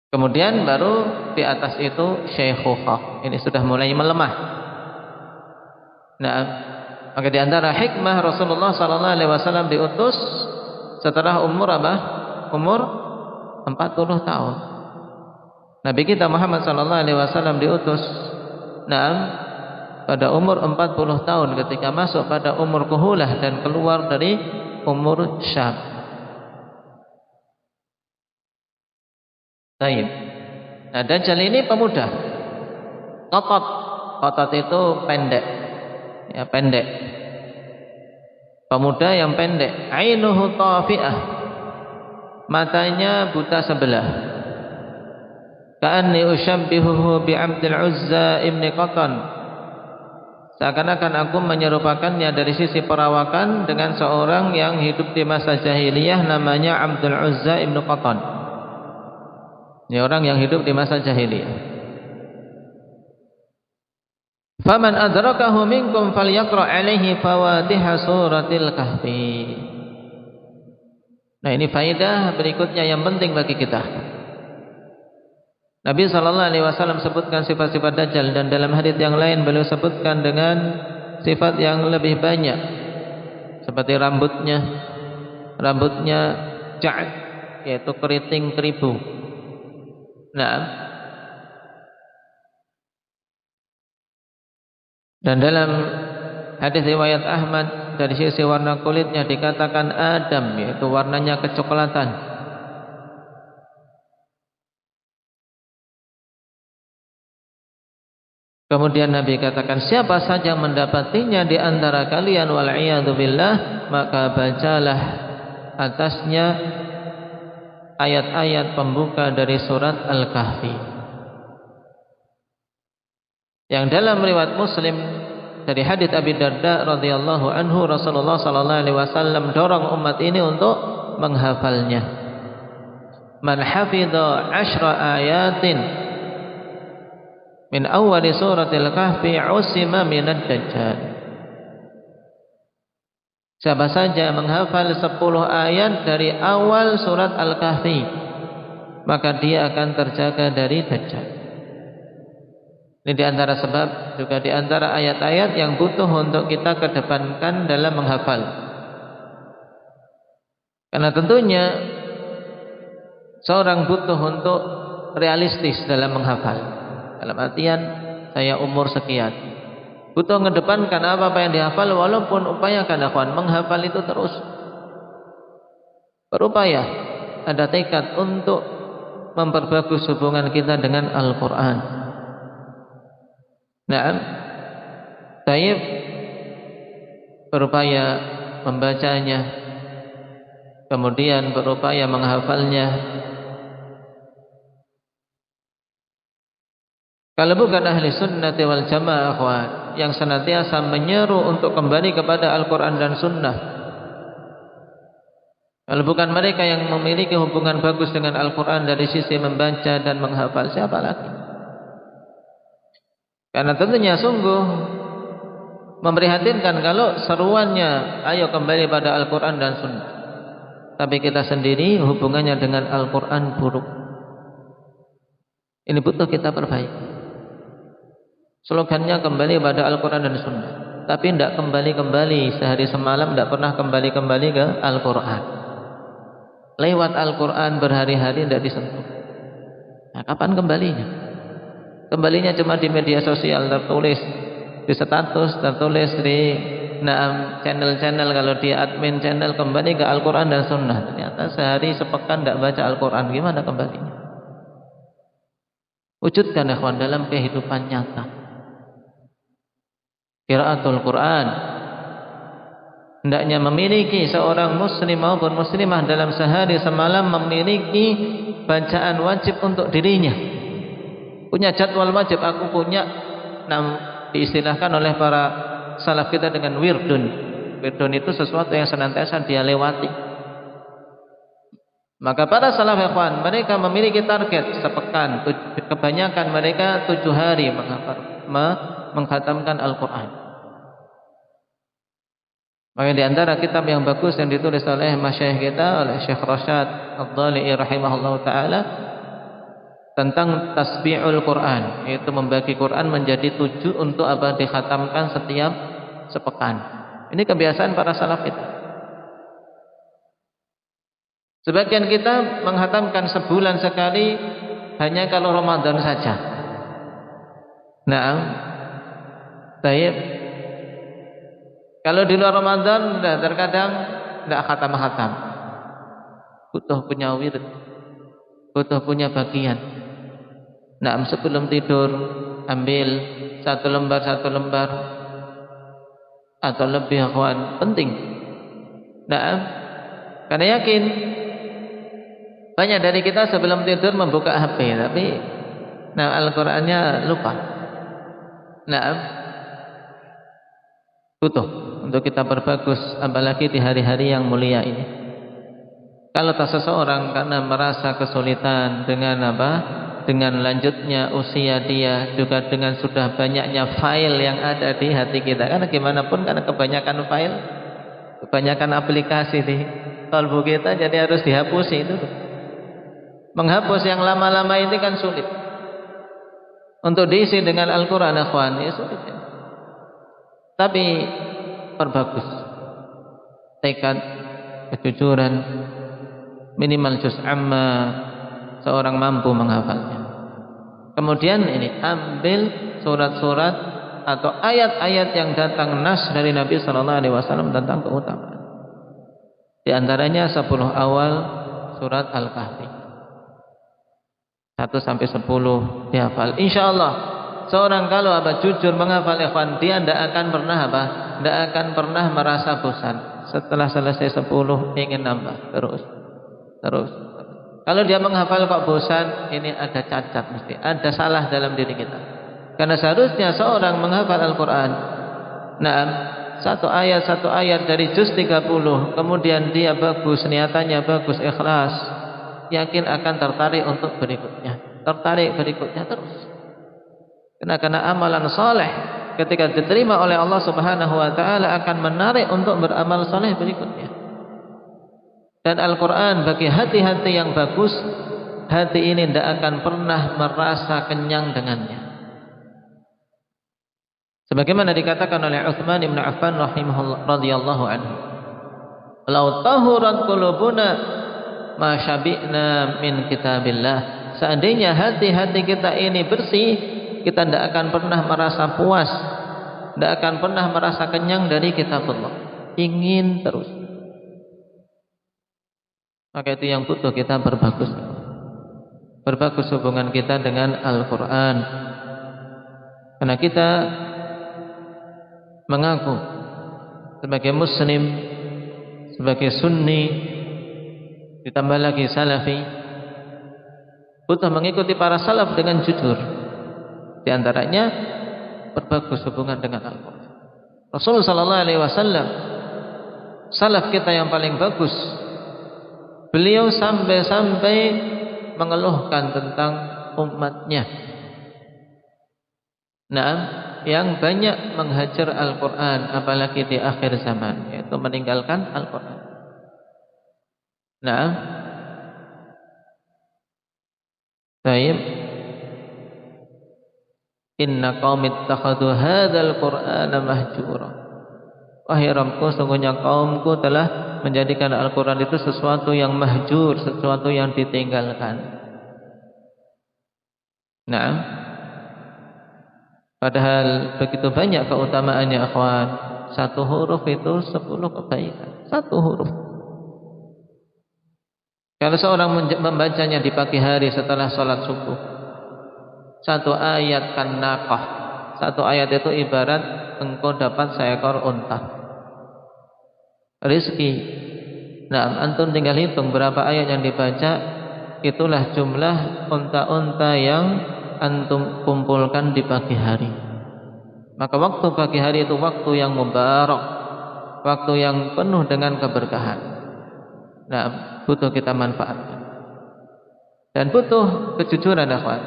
Kemudian baru di atas itu syaikhukhah. Ini sudah mulai melemah. Maka di antara hikmah Rasulullah sallallahu alaihi wasallam diutus setelah umur apa? Umur 40 tahun. Nabi kita Muhammad sallallahu alaihi wasallam diutus pada umur 40 tahun ketika masuk pada umur kuhulah dan keluar dari umur syab. Baik. Dajjal ini pemuda. Qatat itu pendek. Ya, pendek. Pemuda yang pendek. Ainuhu tafi'ah. Matanya buta sebelah. Ka'anni usyabbihuhu bi'Abdul Uzza ibni Qatan. Seakan-akan aku menyerupakannya dari sisi perawakan dengan seorang yang hidup di masa jahiliyah namanya Abdul Uzza ibnu Qatan. Ini orang yang hidup di masa jahiliyah. Faman adrakahu minkum falyaqra alaihi fawatiha suratil kahfi. Nah, ini faedah berikutnya yang penting bagi kita. Nabi SAW sebutkan sifat-sifat Dajjal, dan dalam hadits yang lain beliau sebutkan dengan sifat yang lebih banyak, seperti rambutnya ja'd, yaitu keriting keribu. Dan dalam hadis riwayat Ahmad dari sisi warna kulitnya dikatakan Adam, yaitu warnanya kecoklatan. Kemudian Nabi katakan, siapa saja mendapatinya di antara kalian wal'iyadu billah, maka bacalah atasnya ayat-ayat pembuka dari surat Al-Kahfi. Yang dalam riwayat Muslim dari hadits Abi Darda radhiyallahu anhu, Rasulullah sallallahu alaihi wasallam dorong umat ini untuk menghafalnya. Man hafidha 10 ayatin min awwali suratil kahfi usima minad dajjal. Siapa saja menghafal 10 ayat dari awal surat Al-Kahfi, maka dia akan terjaga dari dajjal. Ini di antara sebab, juga di antara ayat-ayat yang butuh untuk kita kedepankan dalam menghafal. Karena tentunya seorang butuh untuk realistis dalam menghafal. Dalam artian saya umur sekian, butuh mengedepankan apa yang dihafal, walaupun upayakan akhwan menghafal itu terus. Berupaya, ada tekad untuk memperbagus hubungan kita dengan Al-Quran. Taib berupaya membacanya, kemudian berupaya menghafalnya. Kalau bukan ahli sunnati wal jamaah akhwan, yang senantiasa menyeru untuk kembali kepada Al-Quran dan Sunnah, kalau bukan mereka yang memiliki hubungan bagus dengan Al-Quran dari sisi membaca dan menghafal, siapa lagi? Karena tentunya sungguh memprihatinkan kalau seruannya ayo kembali pada Al-Quran dan Sunnah, tapi kita sendiri hubungannya dengan Al-Quran buruk. Ini butuh kita perbaiki. Slogannya kembali pada Al-Quran dan Sunnah, tapi tidak kembali-kembali sehari semalam, tidak pernah kembali-kembali ke Al-Quran. Lewat Al-Quran berhari-hari tidak disentuh. Nah, kapan kembalinya? Kembalinya cuma di media sosial, tertulis di status, tertulis di channel-channel, kalau dia admin channel, kembali ke Al-Quran dan Sunnah. Ternyata sehari sepekan tidak baca Al-Quran, gimana kembalinya? Wujudkan ikhwan dalam kehidupan nyata. Qiraatul Quran, hendaknya memiliki seorang muslim maupun muslimah dalam sehari semalam memiliki bacaan wajib untuk dirinya. Punya jadwal wajib, aku punya, diistilahkan oleh para salaf kita dengan wirdun. Wirdun itu sesuatu yang senantiasa dia lewati. Maka para salaf ikhwan, mereka memiliki target sepekan. Kebanyakan mereka 7 hari mengkhatamkan Al-Quran. Maka di antara kitab yang bagus yang ditulis oleh masyayikh kita, oleh Syekh Rasyad Ad-Dhali'i rahimahullah ta'ala, tentang tasbihul Quran, yaitu membagi Quran menjadi 7 untuk dikhatamkan setiap sepekan. Ini kebiasaan para salaf kita. Sebagian kita menghatamkan sebulan sekali hanya kalau Ramadan saja. Baik. Kalau di luar Ramadan terkadang tidak khatam-khatam. Butuh punya wirid, butuh punya bagian. Sebelum tidur ambil 1 lembar atau lebih, akhwan, penting. Karena yakin banyak dari kita sebelum tidur membuka HP, tapi Al-Qur'annya lupa. Butuh untuk kita perbagus, apalagi di hari-hari yang mulia ini. Kalau tak seseorang karena merasa kesulitan dengan dengan lanjutnya usia dia, juga dengan sudah banyaknya file yang ada di hati kita. Karena gimana pun, karena kebanyakan file, kebanyakan aplikasi di kalbu kita, jadi harus dihapusi itu. Menghapus yang lama-lama ini kan sulit. Untuk diisi dengan Al-Quran, akhwan, ya sulit ya. Tapi perbagus tekad, kejujuran, minimal juz amma seorang mampu menghafalnya. Kemudian ini ambil surat-surat atau ayat-ayat yang datang nas dari Nabi sallallahu alaihi wasallam tentang keutamaan. Di antaranya 10 awal surat Al-Kahfi. 1 sampai 10 dihafal. Insyaallah seorang kalau jujur menghafal, ikhwan, dia tidak akan pernah tidak akan pernah merasa bosan. Setelah selesai 10 ingin nambah terus. Kalau dia menghafal kok bosan, ini ada cacat, mesti ada salah dalam diri kita. Karena seharusnya seorang menghafal Al-Quran, satu ayat dari juz 30, kemudian dia bagus, niatannya bagus, ikhlas, yakin akan tertarik untuk berikutnya, terus. Karena amalan soleh ketika diterima oleh Allah Subhanahu Wa Taala akan menarik untuk beramal soleh berikutnya. Dan Al-Quran bagi hati-hati yang bagus, hati ini tidak akan pernah merasa kenyang dengannya. Sebagaimana dikatakan oleh Utsman bin Affan radhiyallahu anhu, "Lau tahurat qulubuna ma syabi'na min kitabillah." Seandainya hati-hati kita ini bersih, kita tidak akan pernah merasa puas, tidak akan pernah merasa kenyang dari kitab Allah. Ingin terus. Maka itu yang butuh kita berbagus hubungan kita dengan Al-Quran. Karena kita mengaku sebagai muslim, sebagai sunni, ditambah lagi salafi, butuh mengikuti para salaf dengan jujur. Di antaranya berbagus hubungan dengan Al-Quran. Rasulullah sallallahu alaihi wasallam, salaf kita yang paling bagus, beliau sampai mengeluhkan tentang umatnya, yang banyak menghajar Al-Quran, apalagi di akhir zaman, yaitu meninggalkan Al-Quran. Nah, baik. Inna qaumi ittakhadhu hadzal qur'ana mahjura. Wahai Rabbku, sungguhnya kaumku telah menjadikan Al-Qur'an itu sesuatu yang mahjur, sesuatu yang ditinggalkan. Nah, padahal begitu banyak keutamaannya, akhwan. Satu huruf itu 10 kebaikan. Satu huruf. Kalau seorang membacanya di pagi hari setelah sholat subuh, satu ayat kan naqah. Satu ayat itu ibarat engkau dapat seekor unta. Rizki. Nah, antum tinggal hitung berapa ayat yang dibaca, itulah jumlah unta-unta yang antum kumpulkan di pagi hari. Maka waktu pagi hari itu waktu yang mubarak, waktu yang penuh dengan keberkahan. Nah, butuh kita manfaatkan. Dan butuh kejujuran, akhwat.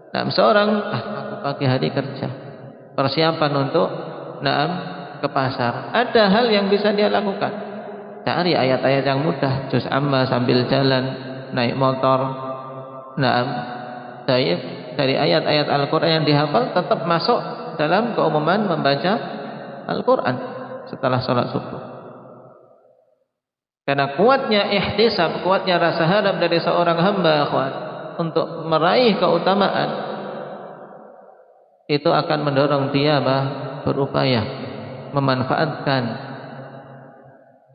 Nah, seorang aku pagi hari kerja, persiapan untuk ke pasar. Ada hal yang bisa dia lakukan. Cari ayat-ayat yang mudah, juz amma sambil jalan, naik motor. Dari ayat-ayat Al-Qur'an yang dihafal tetap masuk dalam keumuman membaca Al-Qur'an setelah sholat subuh. Karena kuatnya ihtisab, kuatnya rasa harap dari seorang hamba, akhwat, untuk meraih keutamaan, itu akan mendorong dia berupaya memanfaatkan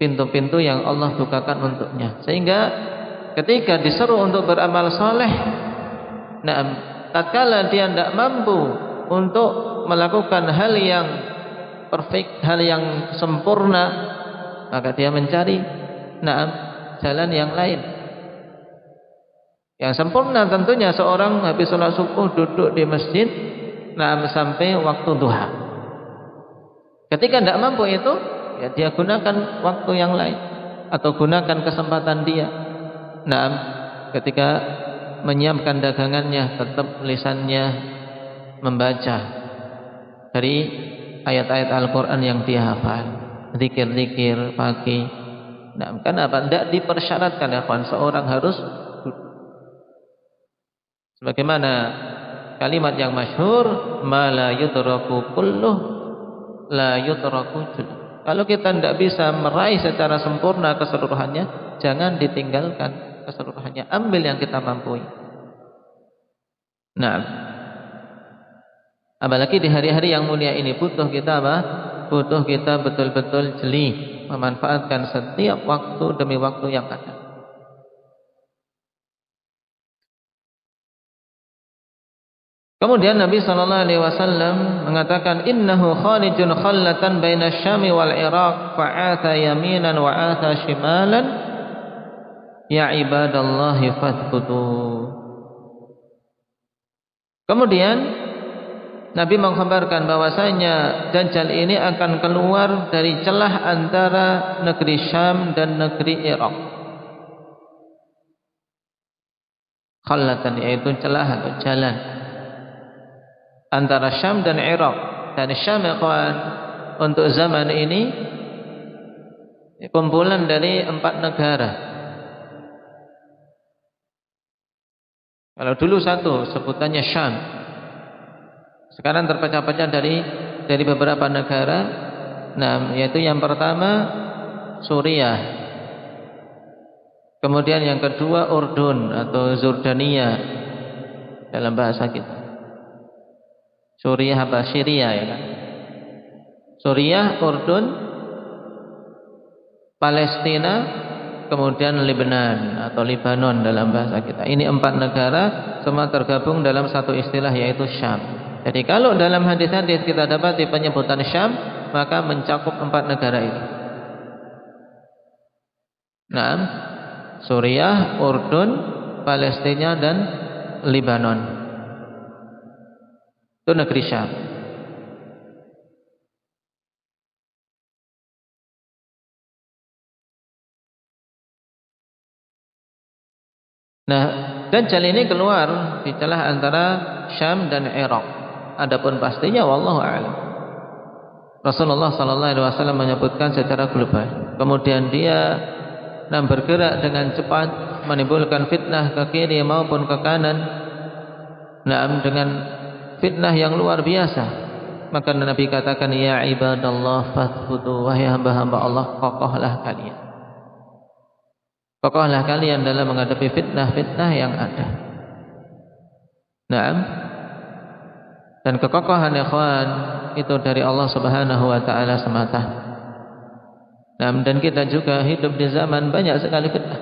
pintu-pintu yang Allah bukakan untuknya. Sehingga ketika diseru untuk beramal soleh, tatkala dia tidak mampu untuk melakukan hal yang perfect, hal yang sempurna, maka dia mencari jalan yang lain. Yang sempurna tentunya seorang habis sholat subuh duduk di masjid sampai waktu duha. Ketika tidak mampu itu, ya dia gunakan waktu yang lain atau gunakan kesempatan dia. Ketika menyiapkan dagangannya, tetap lisannya membaca dari ayat-ayat Al-Qur'an yang dia hafal, zikir-zikir pagi. Kenapa? Tidak dipersyaratkan, ya kawan, seorang harus duduk. Sebagaimana kalimat yang masyhur, ma la yudraku kulluh la yutraku jul. Kalau kita tidak bisa meraih secara sempurna keseluruhannya, jangan ditinggalkan keseluruhannya, ambil yang kita mampu. Apalagi di hari-hari yang mulia ini butuh kita butuh kita betul-betul jeli memanfaatkan setiap waktu demi waktu yang ada. Kemudian Nabi sallallahu alaihi wasallam mengatakan, innahu khalijun khallatan baina Syam wal Iraq fa'atha yaminan wa atha shimalan ya ibadallahi fathbutu. Kemudian Nabi mengkhabarkan bahwasanya Dajjal ini akan keluar dari celah antara negeri Syam dan negeri Irak. Khallatan yaitu celah atau jalan antara Syam dan Irak. Dan Syam, ikhwan, untuk zaman ini kumpulan dari 4 negara. Kalau dulu satu sebutannya Syam, sekarang terpecah-pecah dari beberapa negara. Yaitu yang pertama Suriah, kemudian yang kedua Urdun atau Zordania dalam bahasa kita. Suriah apa Syria, ya kan? Suriah, Urdun, Palestina, kemudian Lebanon atau Libanon dalam bahasa kita. Ini 4 negara semua tergabung dalam satu istilah, yaitu Syam. Jadi kalau dalam hadis-hadis kita dapati penyebutan Syam, maka mencakup 4 negara ini. Suriah, Urdun, Palestina dan Libanon. Itu negeri Syam. Dajjal ini keluar di celah antara Syam dan Irak. Adapun pastinya wallahu a'lam. Rasulullah sallallahu alaihi wasallam menyebutkan secara global. Kemudian dia dan bergerak dengan cepat menimbulkan fitnah ke kiri maupun ke kanan, dengan fitnah yang luar biasa. Maka Nabi katakan, ya ibadallah fathbutu, wahai hamba-hamba Allah, kokohlah kalian. Kokohlah kalian dalam menghadapi fitnah-fitnah yang ada. Dan kekokohan ikhwan itu dari Allah Subhanahu wa taala semata. Dan kita juga hidup di zaman banyak sekali fitnah.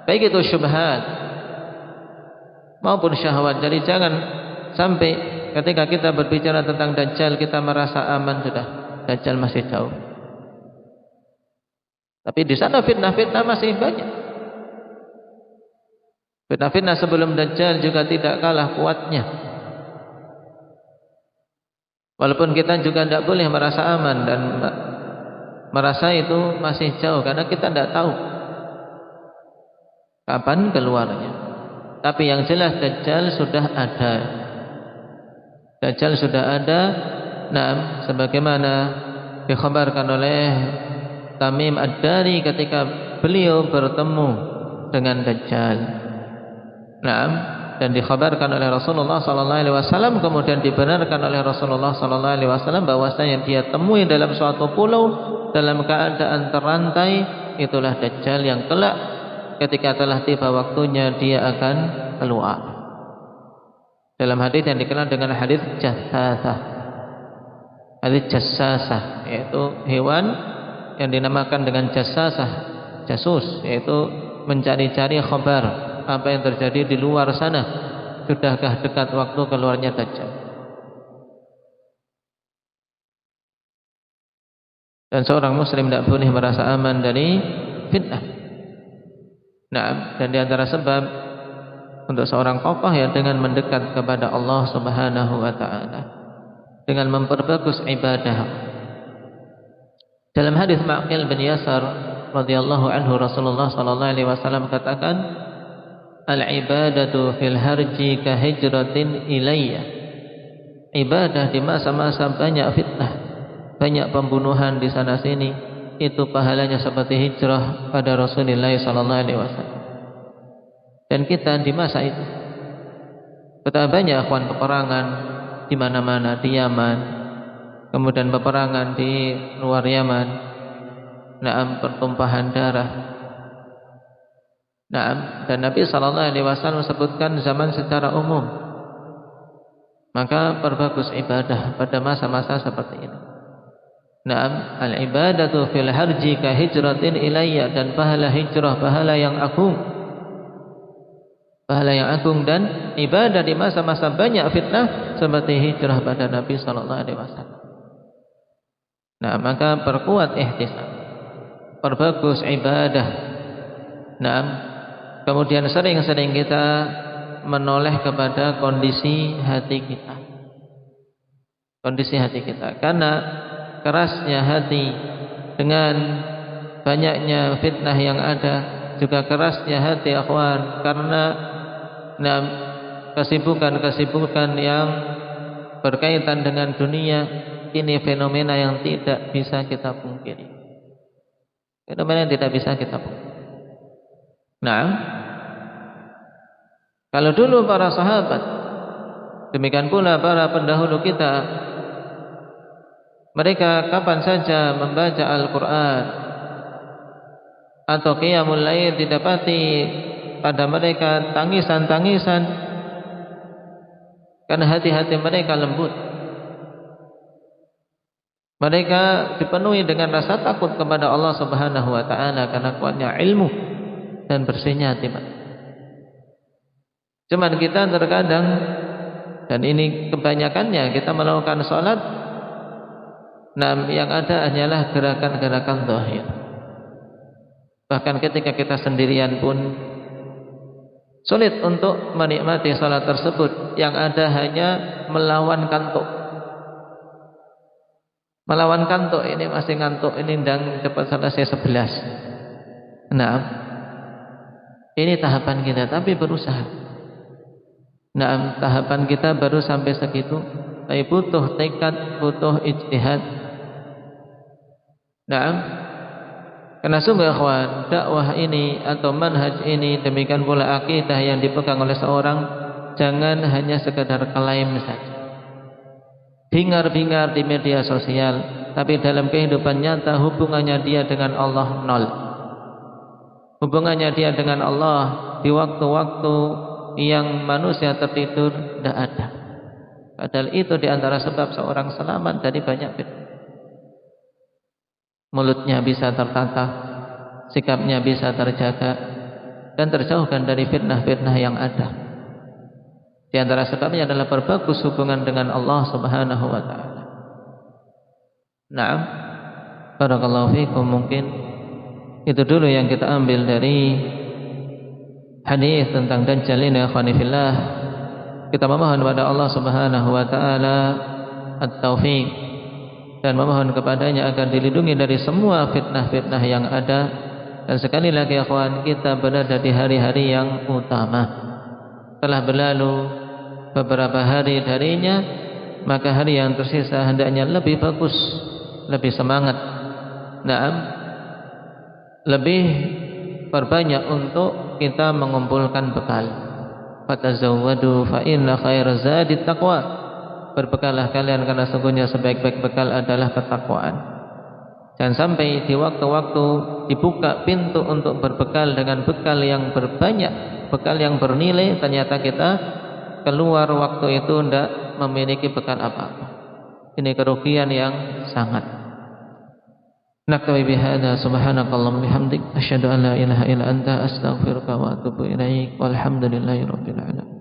Baik itu syubhat maupun syahwat. Jadi jangan sampai ketika kita berbicara tentang Dajjal kita merasa aman sudah. Dajjal masih jauh. Tapi di sana fitnah-fitnah masih banyak. Fitnah-fitnah sebelum Dajjal juga tidak kalah kuatnya. Walaupun kita juga tidak boleh merasa aman dan merasa itu masih jauh, karena kita tidak tahu kapan keluarnya. Tapi yang jelas Dajjal sudah ada. Dajjal sudah ada. Sebagaimana dikhabarkan oleh Tamim Ad-Dari ketika beliau bertemu dengan Dajjal. Dan dikhabarkan oleh Rasulullah sallallahu alaihi wasallam, kemudian dibenarkan oleh Rasulullah sallallahu alaihi wasallam bahwasanya dia temui dalam suatu pulau dalam keadaan terrantai, itulah Dajjal yang kelak ketika telah tiba waktunya dia akan keluar. Dalam hadis yang dikenal dengan hadis jassasah. Hadis jassasah yaitu hewan yang dinamakan dengan jassasah, jasus, yaitu mencari-cari khabar apa yang terjadi di luar sana, sudahkah dekat waktu keluarnya Dajjal. Dan seorang muslim tidak boleh merasa aman dari fitnah. Dan di antara sebab untuk seorang kokoh ya dengan mendekat kepada Allah Subhanahu wa taala, dengan memperbagus ibadah. Dalam hadis Ma'qil bin Yasar radhiyallahu anhu, Rasulullah sallallahu alaihi wasallam katakan, al-ibadatu fil harji ka hijratin ilayya. Ibadah di masa-masa banyak fitnah, banyak pembunuhan di sana sini, itu pahalanya seperti hijrah pada Rasulullah sallallahu alaihi wasallam. Dan kita di masa itu betapa banyak akhwan peperangan di mana-mana, di Yaman, kemudian peperangan di luar Yaman, pertumpahan darah. Dan Nabi sallallahu alaihi wasallam sebutkan zaman secara umum. Maka perbagus ibadah pada masa-masa seperti ini. Al-ibadatu fil harji ka hijratin ilayya, dan pahala hijrah pahala yang agung. Pahala yang agung, dan ibadah di masa-masa banyak fitnah seperti hijrah pada Nabi sallallahu alaihi wasallam. Maka perkuat ihtisab, perbagus ibadah. Kemudian sering-sering kita menoleh kepada kondisi hati kita. Kondisi hati kita. Karena kerasnya hati dengan banyaknya fitnah yang ada, juga kerasnya hati akhwan karena kesibukan-kesibukan yang berkaitan dengan dunia. Ini fenomena yang tidak bisa kita pungkiri. Fenomena yang tidak bisa kita pungkiri. Kalau dulu para sahabat, demikian pula para pendahulu kita, mereka kapan saja membaca Al-Quran atau qiyamul lail didapati pada mereka tangisan-tangisan, karena hati-hati mereka lembut. Mereka dipenuhi dengan rasa takut kepada Allah Subhanahu wa taala karena kuatnya ilmu dan bersihnya hati. Cuman kita terkadang, dan ini kebanyakannya, kita melakukan sholat, yang ada hanyalah gerakan-gerakan zahir. Bahkan ketika kita sendirian pun sulit untuk menikmati sholat tersebut, yang ada hanya melawan kantuk. Melawan kantuk, ini masih ngantuk, ini ndang cepat selesai 11. Ini tahapan kita, tapi berusaha. Tahapan kita baru sampai segitu, tapi butuh tekad, butuh ijtihad. Karena sungguh ikhwan, dakwah ini atau manhaj ini, demikian pula akidah yang dipegang oleh seorang, jangan hanya sekedar klaim saja, bingar-bingar di media sosial, tapi dalam kehidupan nyata hubungannya dia dengan Allah nol. Hubungannya dia dengan Allah di waktu-waktu yang manusia tertidur tidak ada. Padahal itu diantara sebab seorang selamat dari banyak fitnah. Mulutnya bisa tertata, sikapnya bisa terjaga, dan terjauhkan dari fitnah-fitnah yang ada. Di antara sebabnya adalah berbagus hubungan dengan Allah Subhanahu wa taala. Naam, barakallahu fikum. Mungkin itu dulu yang kita ambil dari hadis tentang Dajjal ini, akhwani fillah. Kita memohon kepada Allah Subhanahu wa taala at-taufik dan memohon kepadanya agar dilindungi dari semua fitnah-fitnah yang ada. Dan sekali lagi akhwan, kita berada di hari-hari yang utama. Telah berlalu beberapa hari darinya, maka hari yang tersisa hendaknya lebih bagus, lebih semangat, naam, lebih perbanyak untuk kita mengumpulkan bekal. Fatazawwadu fa inna khairaz zadi taqwa. Berbekallah kalian karena sungguhnya sebaik-baik bekal adalah ketakwaan. Jangan sampai di waktu-waktu dibuka pintu untuk berbekal dengan bekal yang berbanyak, bekal yang bernilai, ternyata kita keluar waktu itu tidak memiliki bekal apa-apa. Ini kerugian yang sangat. Naktabi bihadza, subhanakallahumma bihamdik, asyhadu an la ilaha illa anta, astaghfiruka wa atubu ilaik, walhamdulillahi rabbil alamin.